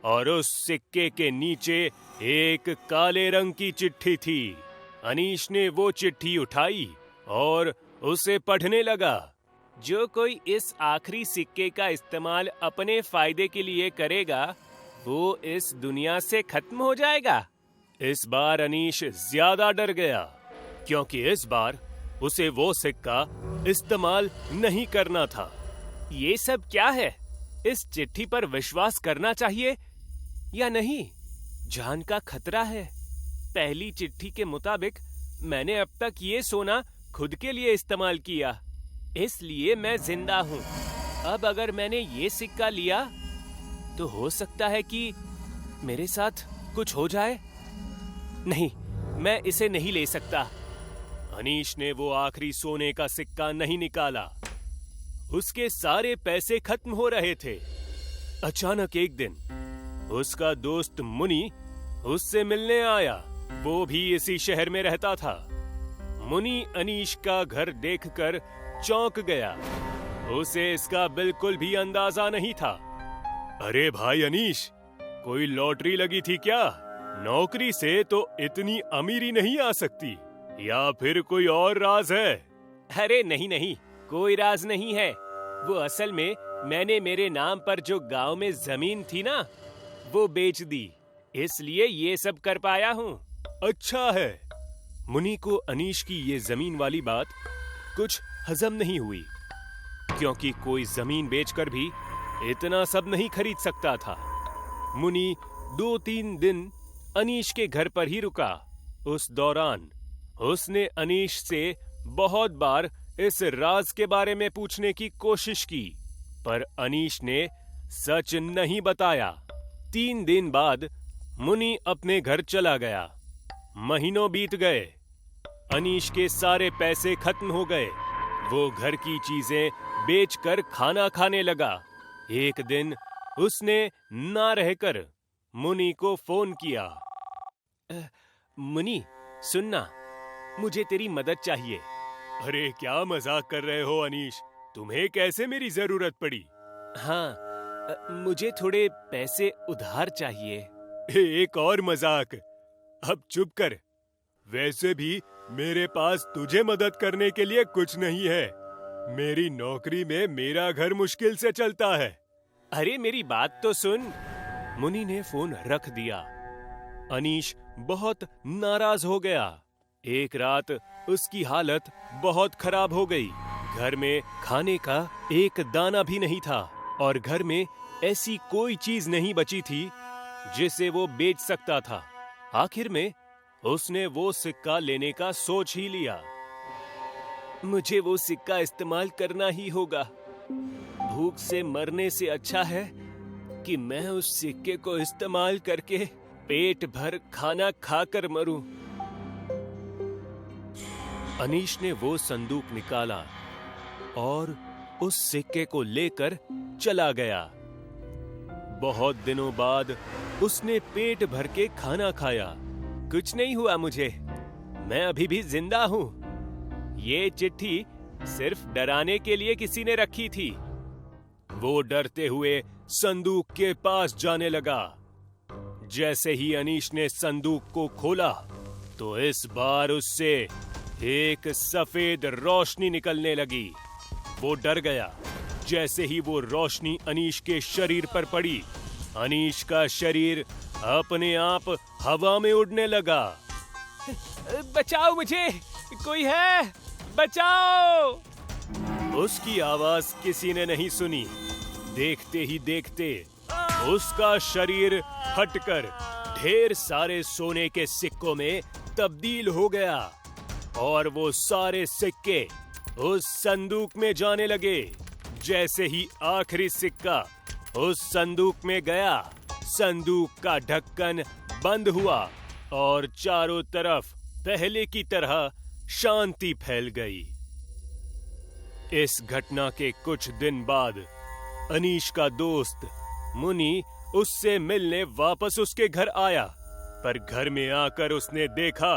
और उस सिक्के के नीचे एक काले रंग की चिट्ठी थी। अनीश ने वो चिट्ठी उठाई और उसे पढ़ने लगा। जो कोई इस आखिरी सिक्के का इस्तेमाल अपने फायदे के लिए करेगा, वो इस दुनिया से खत्म हो जाएगा। इस बार अनीश ज्यादा डर गया, क्योंकि इस बार उसे वो सिक्का इस्तेमाल नहीं करना था। ये सब क्या है? इस चिट्ठी पर विश्वास करना चाहिए या नहीं? जान का खतरा है। पहली चिट्ठी के मुताबिक मैंने अब तक ये सोना खुद के लिए इस्तेमाल किया, इसलिए मैं जिंदा हूँ। अब अगर मैंने ये सिक्का लिया, तो हो सकता है कि मेरे साथ कुछ हो जाए। नहीं, मैं इसे नहीं ले सकता। अनीश ने वो आखिरी सोने का सिक्का नहीं निकाला। उसके सारे पैसे खत्म हो रहे थे। अचानक एक दिन उसका दोस्त मुनि उससे मिलने आया। वो भी इसी शहर में रहता था। मुनि अनीश का घर देखकर चौंक गया। उसे इसका बिल्कुल भी अंदाजा नहीं था। अरे भाई अनीश, कोई लॉटरी लगी थी क्या? नौकरी से तो इतनी अमीरी नहीं आ सकती, या फिर कोई और राज है? अरे नहीं नहीं, कोई राज नहीं है। वो असल में मैंने मेरे नाम पर जो गांव में जमीन थी ना, वो बेच दी, इसलिए ये सब कर पाया हूँ। अच्छा है। मुनि को अनीश की ये जमीन वाली बात कुछ हजम नहीं हुई, क्योंकि कोई जमीन बेचकर भी इतना सब नहीं खरीद सकता था। मुनि 2-3 दिन अनीश के घर पर ही रुका। उस दौरान उसने अनीश से बहुत बार इस राज के बारे में पूछने की कोशिश की, पर अनीश ने सच नहीं बताया। 3 दिन बाद मुनि अपने घर चला गया। महीनों बीत गए। अनीश के सारे पैसे खत्म हो गए। वो घर की चीजें बेचकर खाना खाने लगा। एक दिन उसने ना रहकर मुनि को फोन किया। मुनि, सुनना, मुझे तेरी मदद चाहिए। अरे क्या मजाक कर रहे हो अनीश? तुम्हें कैसे मेरी जरूरत पड़ी? हाँ, मुझे थोड़े पैसे उधार चाहिए। एक और मजाक। अब चुप कर। वैसे भी मेरे पास तुझे मदद करने के लिए कुछ नहीं है। मेरी नौकरी में मेरा घर मुश्किल से चलता है। अरे मेरी बात तो सुन। मुनि ने फोन रख दिया। अनीश बहुत नाराज हो गया। एक रात उसकी हालत बहुत खराब हो गई। घर में खाने का एक दाना भी नहीं था और घर में ऐसी कोई चीज नहीं बची थी जिसे वो बेच सकता था। आखिर में उसने वो सिक्का लेने का सोच ही लिया। मुझे वो सिक्का इस्तेमाल करना ही होगा। भूख से मरने से अच्छा है कि मैं उस सिक्के को इस्तेमाल करके पेट भर खाना खाकर मरूं। अनीश ने वो संदूक निकाला और उस सिक्के को लेकर चला गया। बहुत दिनों बाद उसने पेट भर के खाना खाया। कुछ नहीं हुआ मुझे, मैं अभी भी जिंदा हूं। ये चिट्ठी सिर्फ डराने के लिए किसी ने रखी थी। वो डरते हुए संदूक के पास जाने लगा। जैसे ही अनीश ने संदूक को खोला तो इस बार उससे एक सफेद रोशनी निकलने लगी। वो डर गया। जैसे ही वो रोशनी अनीश के शरीर पर पड़ी, अनीश का शरीर अपने आप हवा में उड़ने लगा। बचाओ मुझे, कोई है, बचाओ! उसकी आवाज किसी ने नहीं सुनी। देखते ही देखते उसका शरीर फटकर ढेर सारे सोने के सिक्कों में तब्दील हो गया और वो सारे सिक्के उस संदूक में जाने लगे। जैसे ही आखिरी सिक्का उस संदूक में गया, संदूक का ढक्कन बंद हुआ और चारों तरफ पहले की तरह शांति फैल गई। इस घटना के कुछ दिन बाद अनीश का दोस्त मुनि उससे मिलने वापस उसके घर आया, पर घर में आकर उसने देखा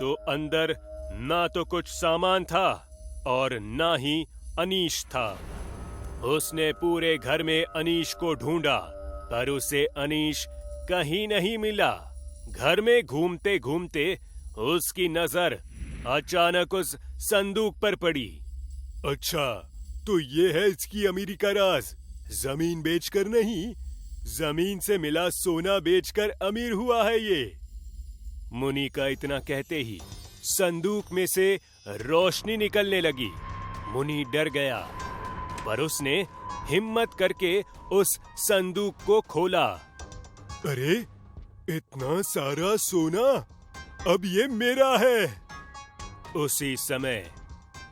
तो अंदर ना तो कुछ सामान था और ना ही अनीश था। उसने पूरे घर में अनीश को ढूंढा, पर उसे अनीश कहीं नहीं मिला। घर में घूमते घूमते उसकी नजर अचानक उस संदूक पर पड़ी। अच्छा, तो ये है इसकी अमीरी का राज। जमीन बेचकर नहीं, जमीन से मिला सोना बेचकर अमीर हुआ है ये। मुनि का इतना कहते ही संदूक में से रोशनी निकलने लगी। मुनि डर गया, पर उसने हिम्मत करके उस संदूक को खोला। अरे, इतना सारा सोना, अब ये मेरा है। उसी समय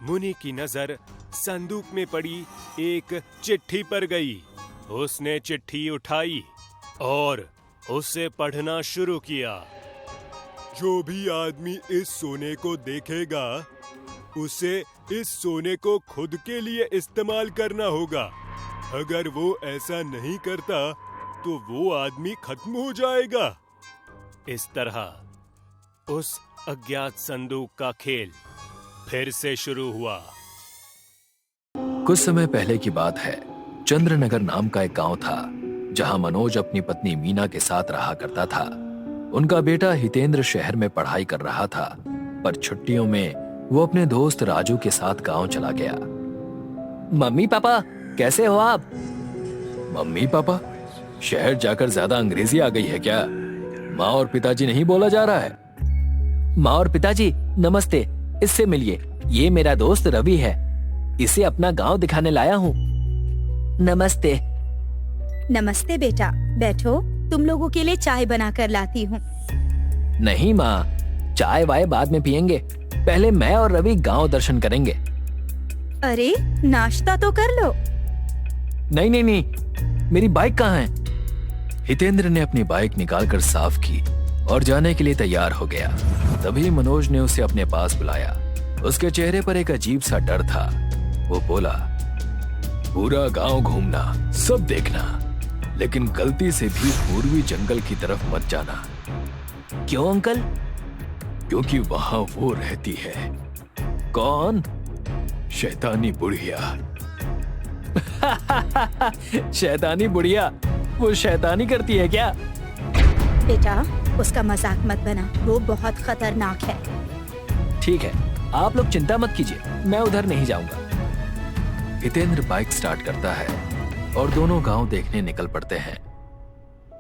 मुनि की नजर संदूक में पड़ी एक चिट्ठी पर गई। उसने चिट्ठी उठाई और उसे पढ़ना शुरू किया। जो भी आदमी इस सोने को देखेगा, उसे इस सोने को खुद के लिए इस्तेमाल करना होगा। अगर वो ऐसा नहीं करता तो वो आदमी खत्म हो जाएगा। इस तरह उस अज्ञात संदूक का खेल फिर से शुरू हुआ। कुछ समय पहले की बात है। चंद्रनगर नाम का एक गांव था जहां मनोज अपनी पत्नी मीना के साथ रहा करता था। उनका बेटा हितेंद्र शहर में पढ़ाई कर रहा था, पर छुट्टियों में वो अपने दोस्त राजू के साथ गांव चला गया। मम्मी पापा कैसे हो आप? Mummy papa? शहर जाकर ज्यादा अंग्रेजी आ गई है क्या? माँ और पिताजी नहीं बोला जा रहा है? माँ और पिताजी नमस्ते, इससे मिलिए, ये मेरा दोस्त रवि है, इसे अपना गांव दिखाने लाया हूँ। नमस्ते। नमस्ते बेटा, बैठो, तुम लोगों के लिए चाय बना कर लाती हूँ। नहीं माँ, चाय वाय बाद में पियेंगे, पहले मैं और रवि गांव दर्शन करेंगे। अरे नाश्ता तो कर लो। नहीं नहीं नहीं, मेरी बाइक कहाँ है? हितेंद्र ने अपनी बाइक निकालकर साफ की और जाने के लिए तैयार हो गया। तभी मनोज ने उसे अपने पास बुलाया। उसके चेहरे पर एक अजीब सा डर था। वो बोला, पूरा गांव घूमना, सब देखना, लेकिन गलती से भी पूर्वी जंगल की तरफ मत जाना। क्यों अंकल? क्योंकि वहां वो रहती है। कौन? शैतानी बुढ़िया। शैतानी बुढ़िया, वो शैतानी करती है क्या? बेटा उसका मजाक मत बना, वो बहुत खतरनाक है। ठीक है, आप लोग चिंता मत कीजिए, मैं उधर नहीं जाऊंगा। हितेंद्र बाइक स्टार्ट करता है और दोनों गांव देखने निकल पड़ते हैं।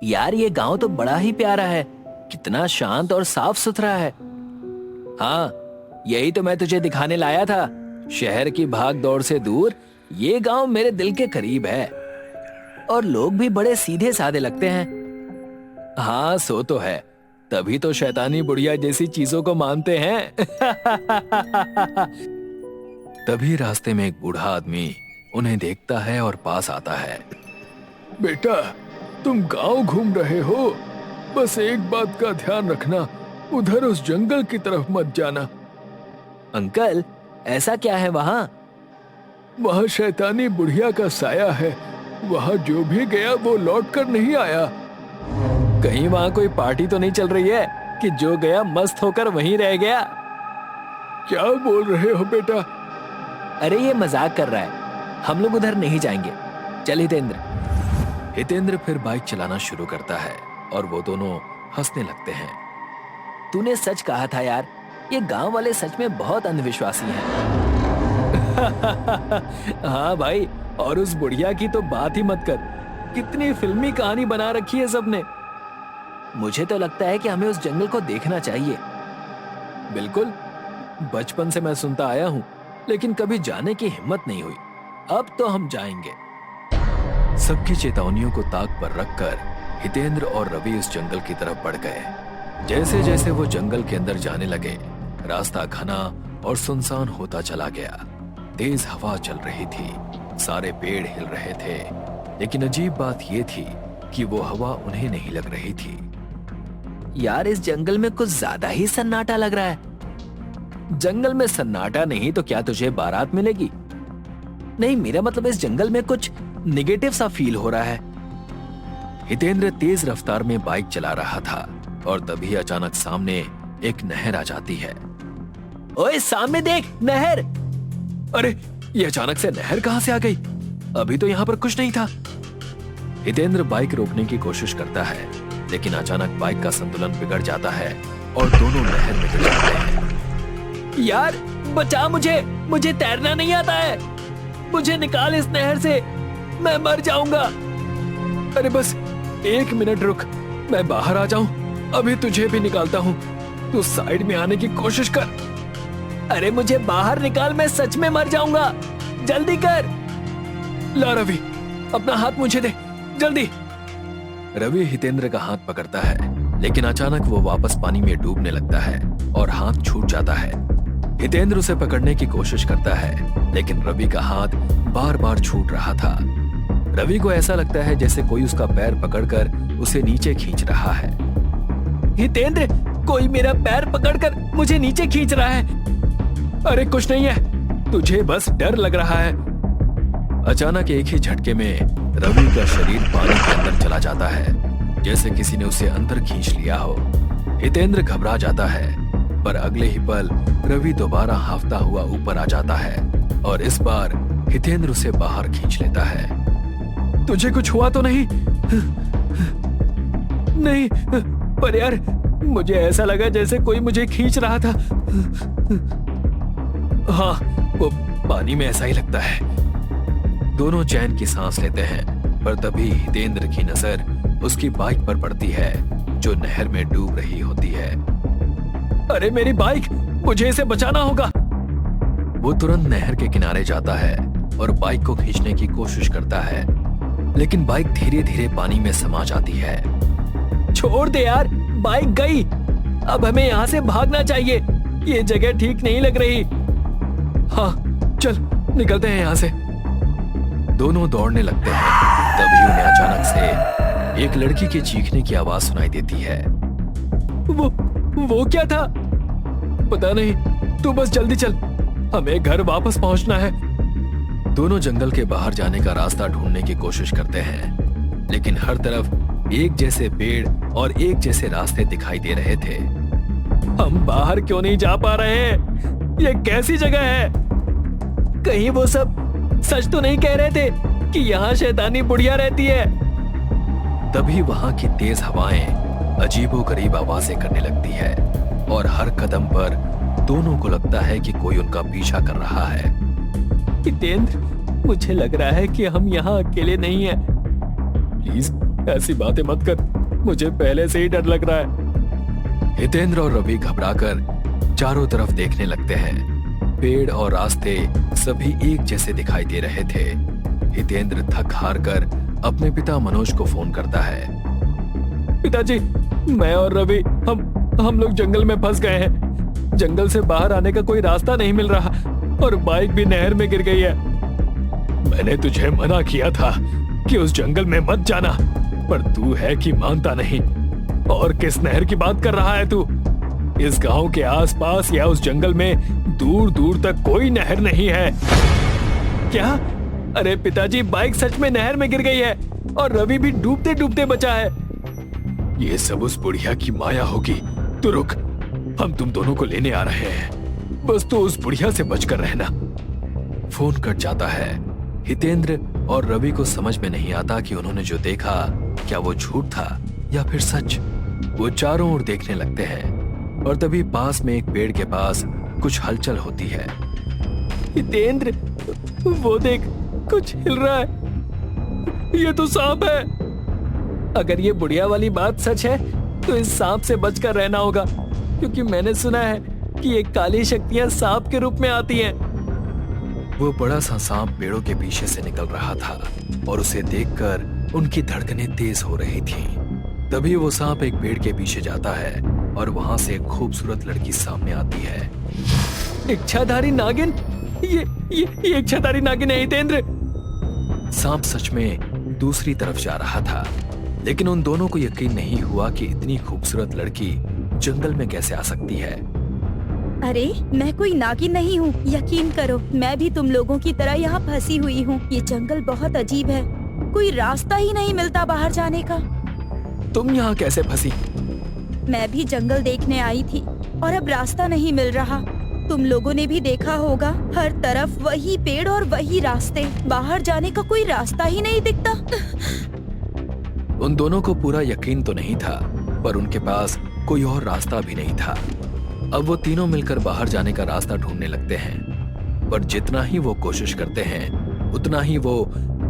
यार ये गांव तो बड़ा ही प्यारा है, कितना शांत और साफ सुथरा है। हाँ, यही तो मैं तुझे दिखाने लाया था। शहर की भाग दौड़ से दूर ये गांव मेरे दिल के करीब है और लोग भी बड़े सीधे साधे लगते हैं। हाँ सो तो है, तभी तो शैतानी बुढ़िया जैसी चीजों को मानते हैं। तभी रास्ते में एक बूढ़ा आदमी उन्हें देखता है और पास आता है। बेटा, तुम गांव घूम रहे हो, बस एक बात का ध्यान रखना, उधर उस जंगल की तरफ मत जाना। अंकल ऐसा क्या है वहाँ? वहाँ शैतानी बुढ़िया का साया है, वहाँ जो भी गया वो लौट कर नहीं आया। कहीं वहाँ कोई पार्टी तो नहीं चल रही है कि जो गया मस्त होकर वहीं रह गया? क्या बोल रहे हो बेटा? अरे ये मजाक कर रहा है, हम लोग उधर नहीं जाएंगे। चल हितेंद्र। हितेंद्र फिर बाइक चलाना शुरू करता है और वो दोनों हंसने लगते हैं। तूने सच कहा था यार, ये गांव वाले सच में बहुत अंधविश्वासी हैं। हाँ भाई, और उस बुढ़िया की तो बात ही मत कर, कितनी फिल्मी कहानी बना रखी है सबने। मुझे तो लगता है कि हमें उस जंगल को देखना चाहिए। बिल्कुल, बचपन से मैं सुनता आया हूँ, लेकिन कभी जाने की हिम्मत नहीं हुई। अब तो हम जाएंगे। सबकी चेतावनियों को ताक पर रखकर हितेंद्र और रवि उस जंगल की तरफ बढ़ गए। जैसे जैसे वो जंगल के अंदर जाने लगे, रास्ता घना और सुनसान होता चला गया। तेज हवा चल रही थी, सारे पेड़ हिल रहे थे, लेकिन अजीब बात ये थी कि वो हवा उन्हें नहीं लग रही थी। यार इस जंगल में कुछ ज्यादा ही सन्नाटा लग रहा है। जंगल में सन्नाटा नहीं तो क्या तुझे बारात मिलेगी? नहीं, मेरा मतलब इस जंगल में कुछ निगेटिव सा फील हो रहा है। हितेंद्र तेज रफ्तार में बाइक चला रहा था और तभी अचानक सामने एक नहर आ जाती है। ओए सामने देख, नहर! अरे ये अचानक से नहर कहां से आ गई? अभी तो यहां पर कुछ नहीं था। हितेंद्र बाइक रोकने की कोशिश करता है, लेकिन अचानक बाइक का संतुलन बिगड़ जाता है और दोनों नहर में गिर जाते हैं। यार बचा मुझे, मुझे तैरना नहीं आता है, मुझे निकाल इस नहर से, मैं मर जाऊंगा। अरे बस 1 मिनट रुक, मैं बाहर आ जाऊं, अभी तुझे भी निकालता हूं, तू साइड में आने की कोशिश कर। अरे मुझे बाहर निकाल, मैं सच में मर जाऊंगा, जल्दी कर। ला रवि, अपना हाथ मुझे दे, जल्दी। रवि हितेंद्र का हाथ पकड़ता है, लेकिन अचानक वो वापस पानी में डूबने लगता है और हाथ छूट जाता है। हितेंद्र उसे पकड़ने की कोशिश करता है, लेकिन रवि का हाथ बार बार छूट रहा था। रवि को ऐसा लगता है जैसे कोई उसका पैर पकड़कर उसे नीचे खींच रहा है। हितेंद्र, कोई मेरा पैर पकड़कर मुझे नीचे खींच रहा है। अरे कुछ नहीं है, तुझे बस डर लग रहा है। अचानक एक ही झटके में रवि का शरीर पानी के अंदर चला जाता है, जैसे किसी ने उसे अंदर खींच लिया हो। हितेंद्र घबरा जाता है, पर अगले ही पल रवि दोबारा हाफता हुआ ऊपर आ जाता है और इस बार हितेंद्र उसे बाहर खींच लेता है। तुझे कुछ हुआ तो नहीं? नहीं, पर यार मुझे ऐसा लगा जैसे कोई मुझे खींच रहा था। हाँ, वो पानी में ऐसा ही लगता है। दोनों चैन की सांस लेते हैं, पर तभी हितेंद्र की नजर उसकी बाइक पर पड़ती है, जो नहर में डूब रही होती है। अरे मेरी बाइक, मुझे इसे बचाना होगा। वो तुरंत नहर के किनारे जाता है और बाइक को खींचने की कोशिश करता है, लेकिन बाइक धीरे धीरे पानी में समा जाती है। छोड़ दे यार, बाइक गई। अब हमें यहाँ से भागना चाहिए, ये जगह ठीक नहीं लग रही। हाँ चल, निकलते हैं यहाँ से। दोनों दौड़ने लगते हैं, तभी उन्हें अचानक से एक लड़की के चीखने की आवाज सुनाई देती है। वो क्या था? पता नहीं, तू बस जल्दी चल, हमें घर वापस पहुंचना है। दोनों जंगल के बाहर जाने का रास्ता ढूंढने की कोशिश करते हैं, लेकिन हर तरफ एक जैसे पेड़ और एक जैसे रास्ते दिखाई दे रहे थे। हम बाहर क्यों नहीं जा पा रहे हैं? ये कैसी जगह है? कहीं वो सब सच तो नहीं कह रहे थे कि यहाँ शैतानी बुढ़िया रहती है? तभी वहां की तेज हवाएं अजीबोगरीब आवाजें करने लगती है और हर कदम पर दोनों को लगता है कि कोई उनका पीछा कर रहा है। हितेंद्र, मुझे लग रहा है कि हम यहाँ अकेले नहीं हैं। प्लीज ऐसी बातें मत कर, मुझे पहले से ही डर लग रहा है। हितेंद्र और रवि घबराकर चारों तरफ देखने लगते हैं। पेड़ और रास्ते सभी एक जैसे दिखाई दे रहे थे। हितेंद्र थक हार कर अपने पिता मनोज को फोन करता है। पिताजी, मैं और रवि हम लोग जंगल में फंस गए हैं। जंगल से बाहर आने का कोई रास्ता नहीं मिल रहा और बाइक भी नहर में गिर गई है। मैंने तुझे मना किया था कि उस जंगल में मत जाना, पर तू है कि मानता नहीं। और किस नहर की बात कर रहा है तू? इस गांव के आसपास या उस जंगल में दूर दूर तक कोई नहर नहीं है। क्या? अरे पिताजी, बाइक सच में नहर में गिर गई है और रवि भी डूबते डूबते बचा है। ये सब उस बुढ़िया की माया होगी। तू रुक, हम तुम दोनों को लेने आ रहे हैं। बस तू उस बुढ़िया से बचकर रहना। फोन कट जाता है। हितेंद्र और रवि को समझ में नहीं आता कि उन्होंने जो देखा क्या वो झूठ था या फिर सच। वो चारों ओर देखने लगते हैं और तभी पास में एक पेड़ के पास कुछ हलचल होती है। हितेंद्र, वो देख, कुछ हिल रहा है। ये तो सांप है। अगर ये बुढ़िया वाली बात सच है तो इस सांप से बचकर रहना होगा, क्योंकि मैंने सुना है कि ये काली शक्तियां सांप के रूप में आती हैं। वो बड़ा सा सांप पेड़ों के पीछे से निकल रहा था और उसे देखकर उनकी धड़कनें तेज हो रही थीं। तभी वो सांप एक पेड़ के पीछे जाता है और वहां से एक खूबसूरत लड़की सामने आती है। इच्छाधारी नागिन? ये इच्छाधारी नागिन है हितेंद्र। सांप सच में दूसरी तरफ जा रहा था, लेकिन उन दोनों को यकीन नहीं हुआ कि इतनी खूबसूरत लड़की जंगल में कैसे आ सकती है। अरे मैं कोई नागिन नहीं हूँ, यकीन करो, मैं भी तुम लोगों की तरह यहाँ फंसी हुई हूँ। ये जंगल बहुत अजीब है, कोई रास्ता ही नहीं मिलता बाहर जाने का। तुम यहाँ कैसे फंसी? मैं भी जंगल देखने आई थी और अब रास्ता नहीं मिल रहा। तुम लोगों ने भी देखा होगा, हर तरफ वही पेड़ और वही रास्ते, बाहर जाने का कोई रास्ता ही नहीं दिखता। उन दोनों को पूरा यकीन तो नहीं था, पर उनके पास कोई और रास्ता भी नहीं था। अब वो तीनों मिलकर बाहर जाने का रास्ता ढूंढने लगते हैं, पर जितना ही वो कोशिश करते हैं उतना ही वो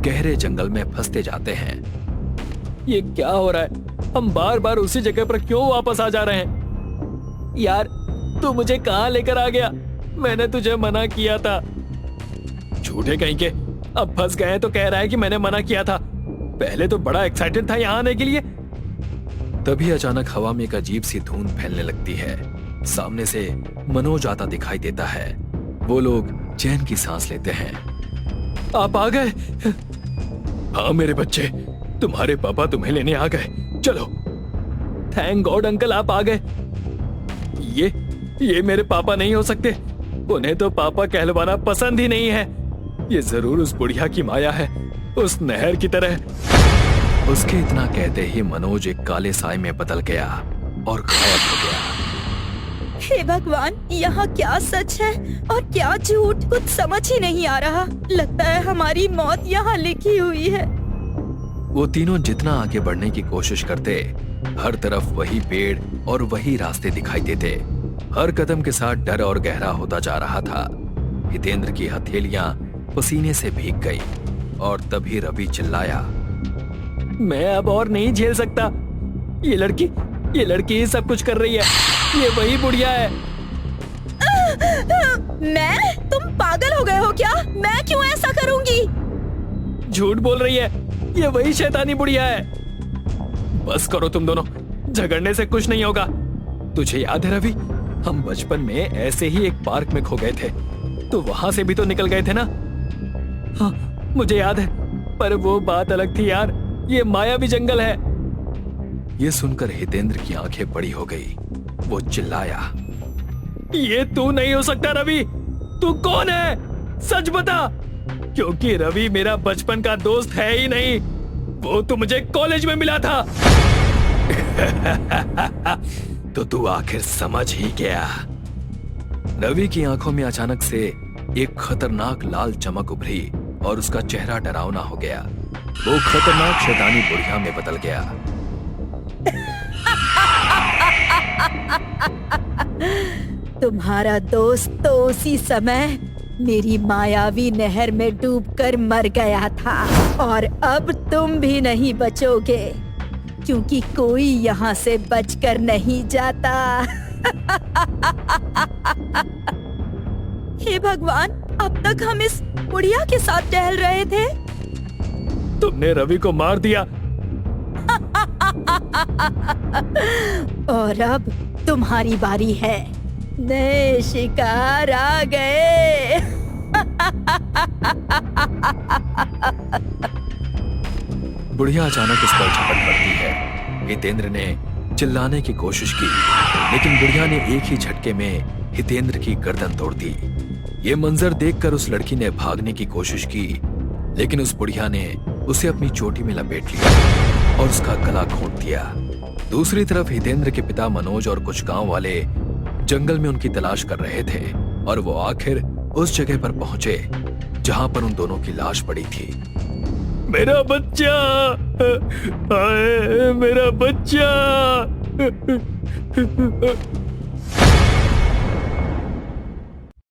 गहरे जंगल में फंसते जाते हैं। ये क्या हो रहा है? हम बार बार उसी जगह पर क्यों वापस आ जा रहे हैं? यार, तू मुझे कहाँ लेकर आ गया? मैंने तुझे मना किया था। झूठे कहीं के, अब फंस गए तो कह रहा है कि मैंने मना किया था। पहले तो बड़ा एक्साइटेड था यहाँ आने के लिए। तभी अचानक हवा में एक अजीब सी धुंध फैलने लगती है। सामने से मनोज आता दिखाई देता है। वो लोग चैन की सांस लेते हैं। आप आ गए? हाँ मेरे बच्चे, तुम्हारे पापा तुम्हें लेने आ गए। चलो। थैंक गॉड अंकल, आप आ गए। ये मेरे पापा नहीं हो सकते। उन्हें तो पापा कहलवाना पसंद ही नहीं है। ये जरूर उस बुढ़िया की माया है, उस नहर की तरह। उसके इतना कहते ही मनोज एक काले साए में बदल गया और गायब हो गया। हे भगवान, यहाँ क्या सच है और क्या झूठ, कुछ समझ ही नहीं आ रहा। लगता है हमारी मौत यहाँ लिखी हुई है। वो तीनों जितना आगे बढ़ने की कोशिश करते, हर तरफ वही पेड़ और वही रास्ते दिखाई देते। हर कदम के साथ डर और गहरा होता जा रहा था। हितेंद्र की हथेलियां पसीने से भीग गई और तभी रवि चिल्लाया, मैं अब और नहीं झेल सकता। ये लड़की ही सब कुछ कर रही है। ये वही बुढ़िया है। मैं? तुम पागल हो गए हो क्या? मैं क्यों ऐसा करूंगी? झूठ बोल रही है, ये वही शैतानी बुढ़िया है। बस करो तुम दोनों, झगड़ने से कुछ नहीं होगा। तुझे याद है रवि, हम बचपन में ऐसे ही एक पार्क में खो गए थे, तो वहां से भी तो निकल गए थे ना? हाँ मुझे याद है, पर वो बात अलग थी यार। ये मायावी जंगल है। ये सुनकर हितेंद्र की आंखें बड़ी हो गई। वो चिल्लाया, ये तू नहीं हो सकता रवि। तू कौन है? सच बता। क्योंकि रवि मेरा बचपन का दोस्त है ही नहीं, वो तो मुझे कॉलेज में मिला था। तो तू आखिर समझ ही गया। रवि की आंखों में अचानक से एक खतरनाक लाल चमक उभरी और उसका चेहरा डरावना हो गया। वो खतरनाक शैतानी बुढ़िया में बदल गया। तुम्हारा दोस्त तो उसी समय मेरी मायावी नहर में डूबकर मर गया था और अब तुम भी नहीं बचोगे, क्योंकि कोई यहाँ से बचकर नहीं जाता। हे भगवान, अब तक हम इस बुढ़िया के साथ टहल रहे थे। तुमने रवि को मार दिया और अब तुम्हारी बारी है। नए शिकार आ गए। बुढ़िया अचानक उस पर झपट पड़ती है। हितेंद्र ने चिल्लाने की कोशिश की, लेकिन बुढ़िया ने एक ही झटके में हितेंद्र की गर्दन तोड़ दी। ये मंजर देखकर उस लड़की ने भागने की कोशिश की, लेकिन उस बुढ़िया ने उसे अपनी चोटी में लपेट लिया और उसका गला घोंट दिया। दूसरी तरफ हितेंद्र के पिता मनोज और कुछ गांव वाले जंगल में उनकी तलाश कर रहे थे और वो आखिर उस जगह पर पहुंचे जहां पर उन दोनों की लाश पड़ी थी। मेरा बच्चा, आए, मेरा बच्चा।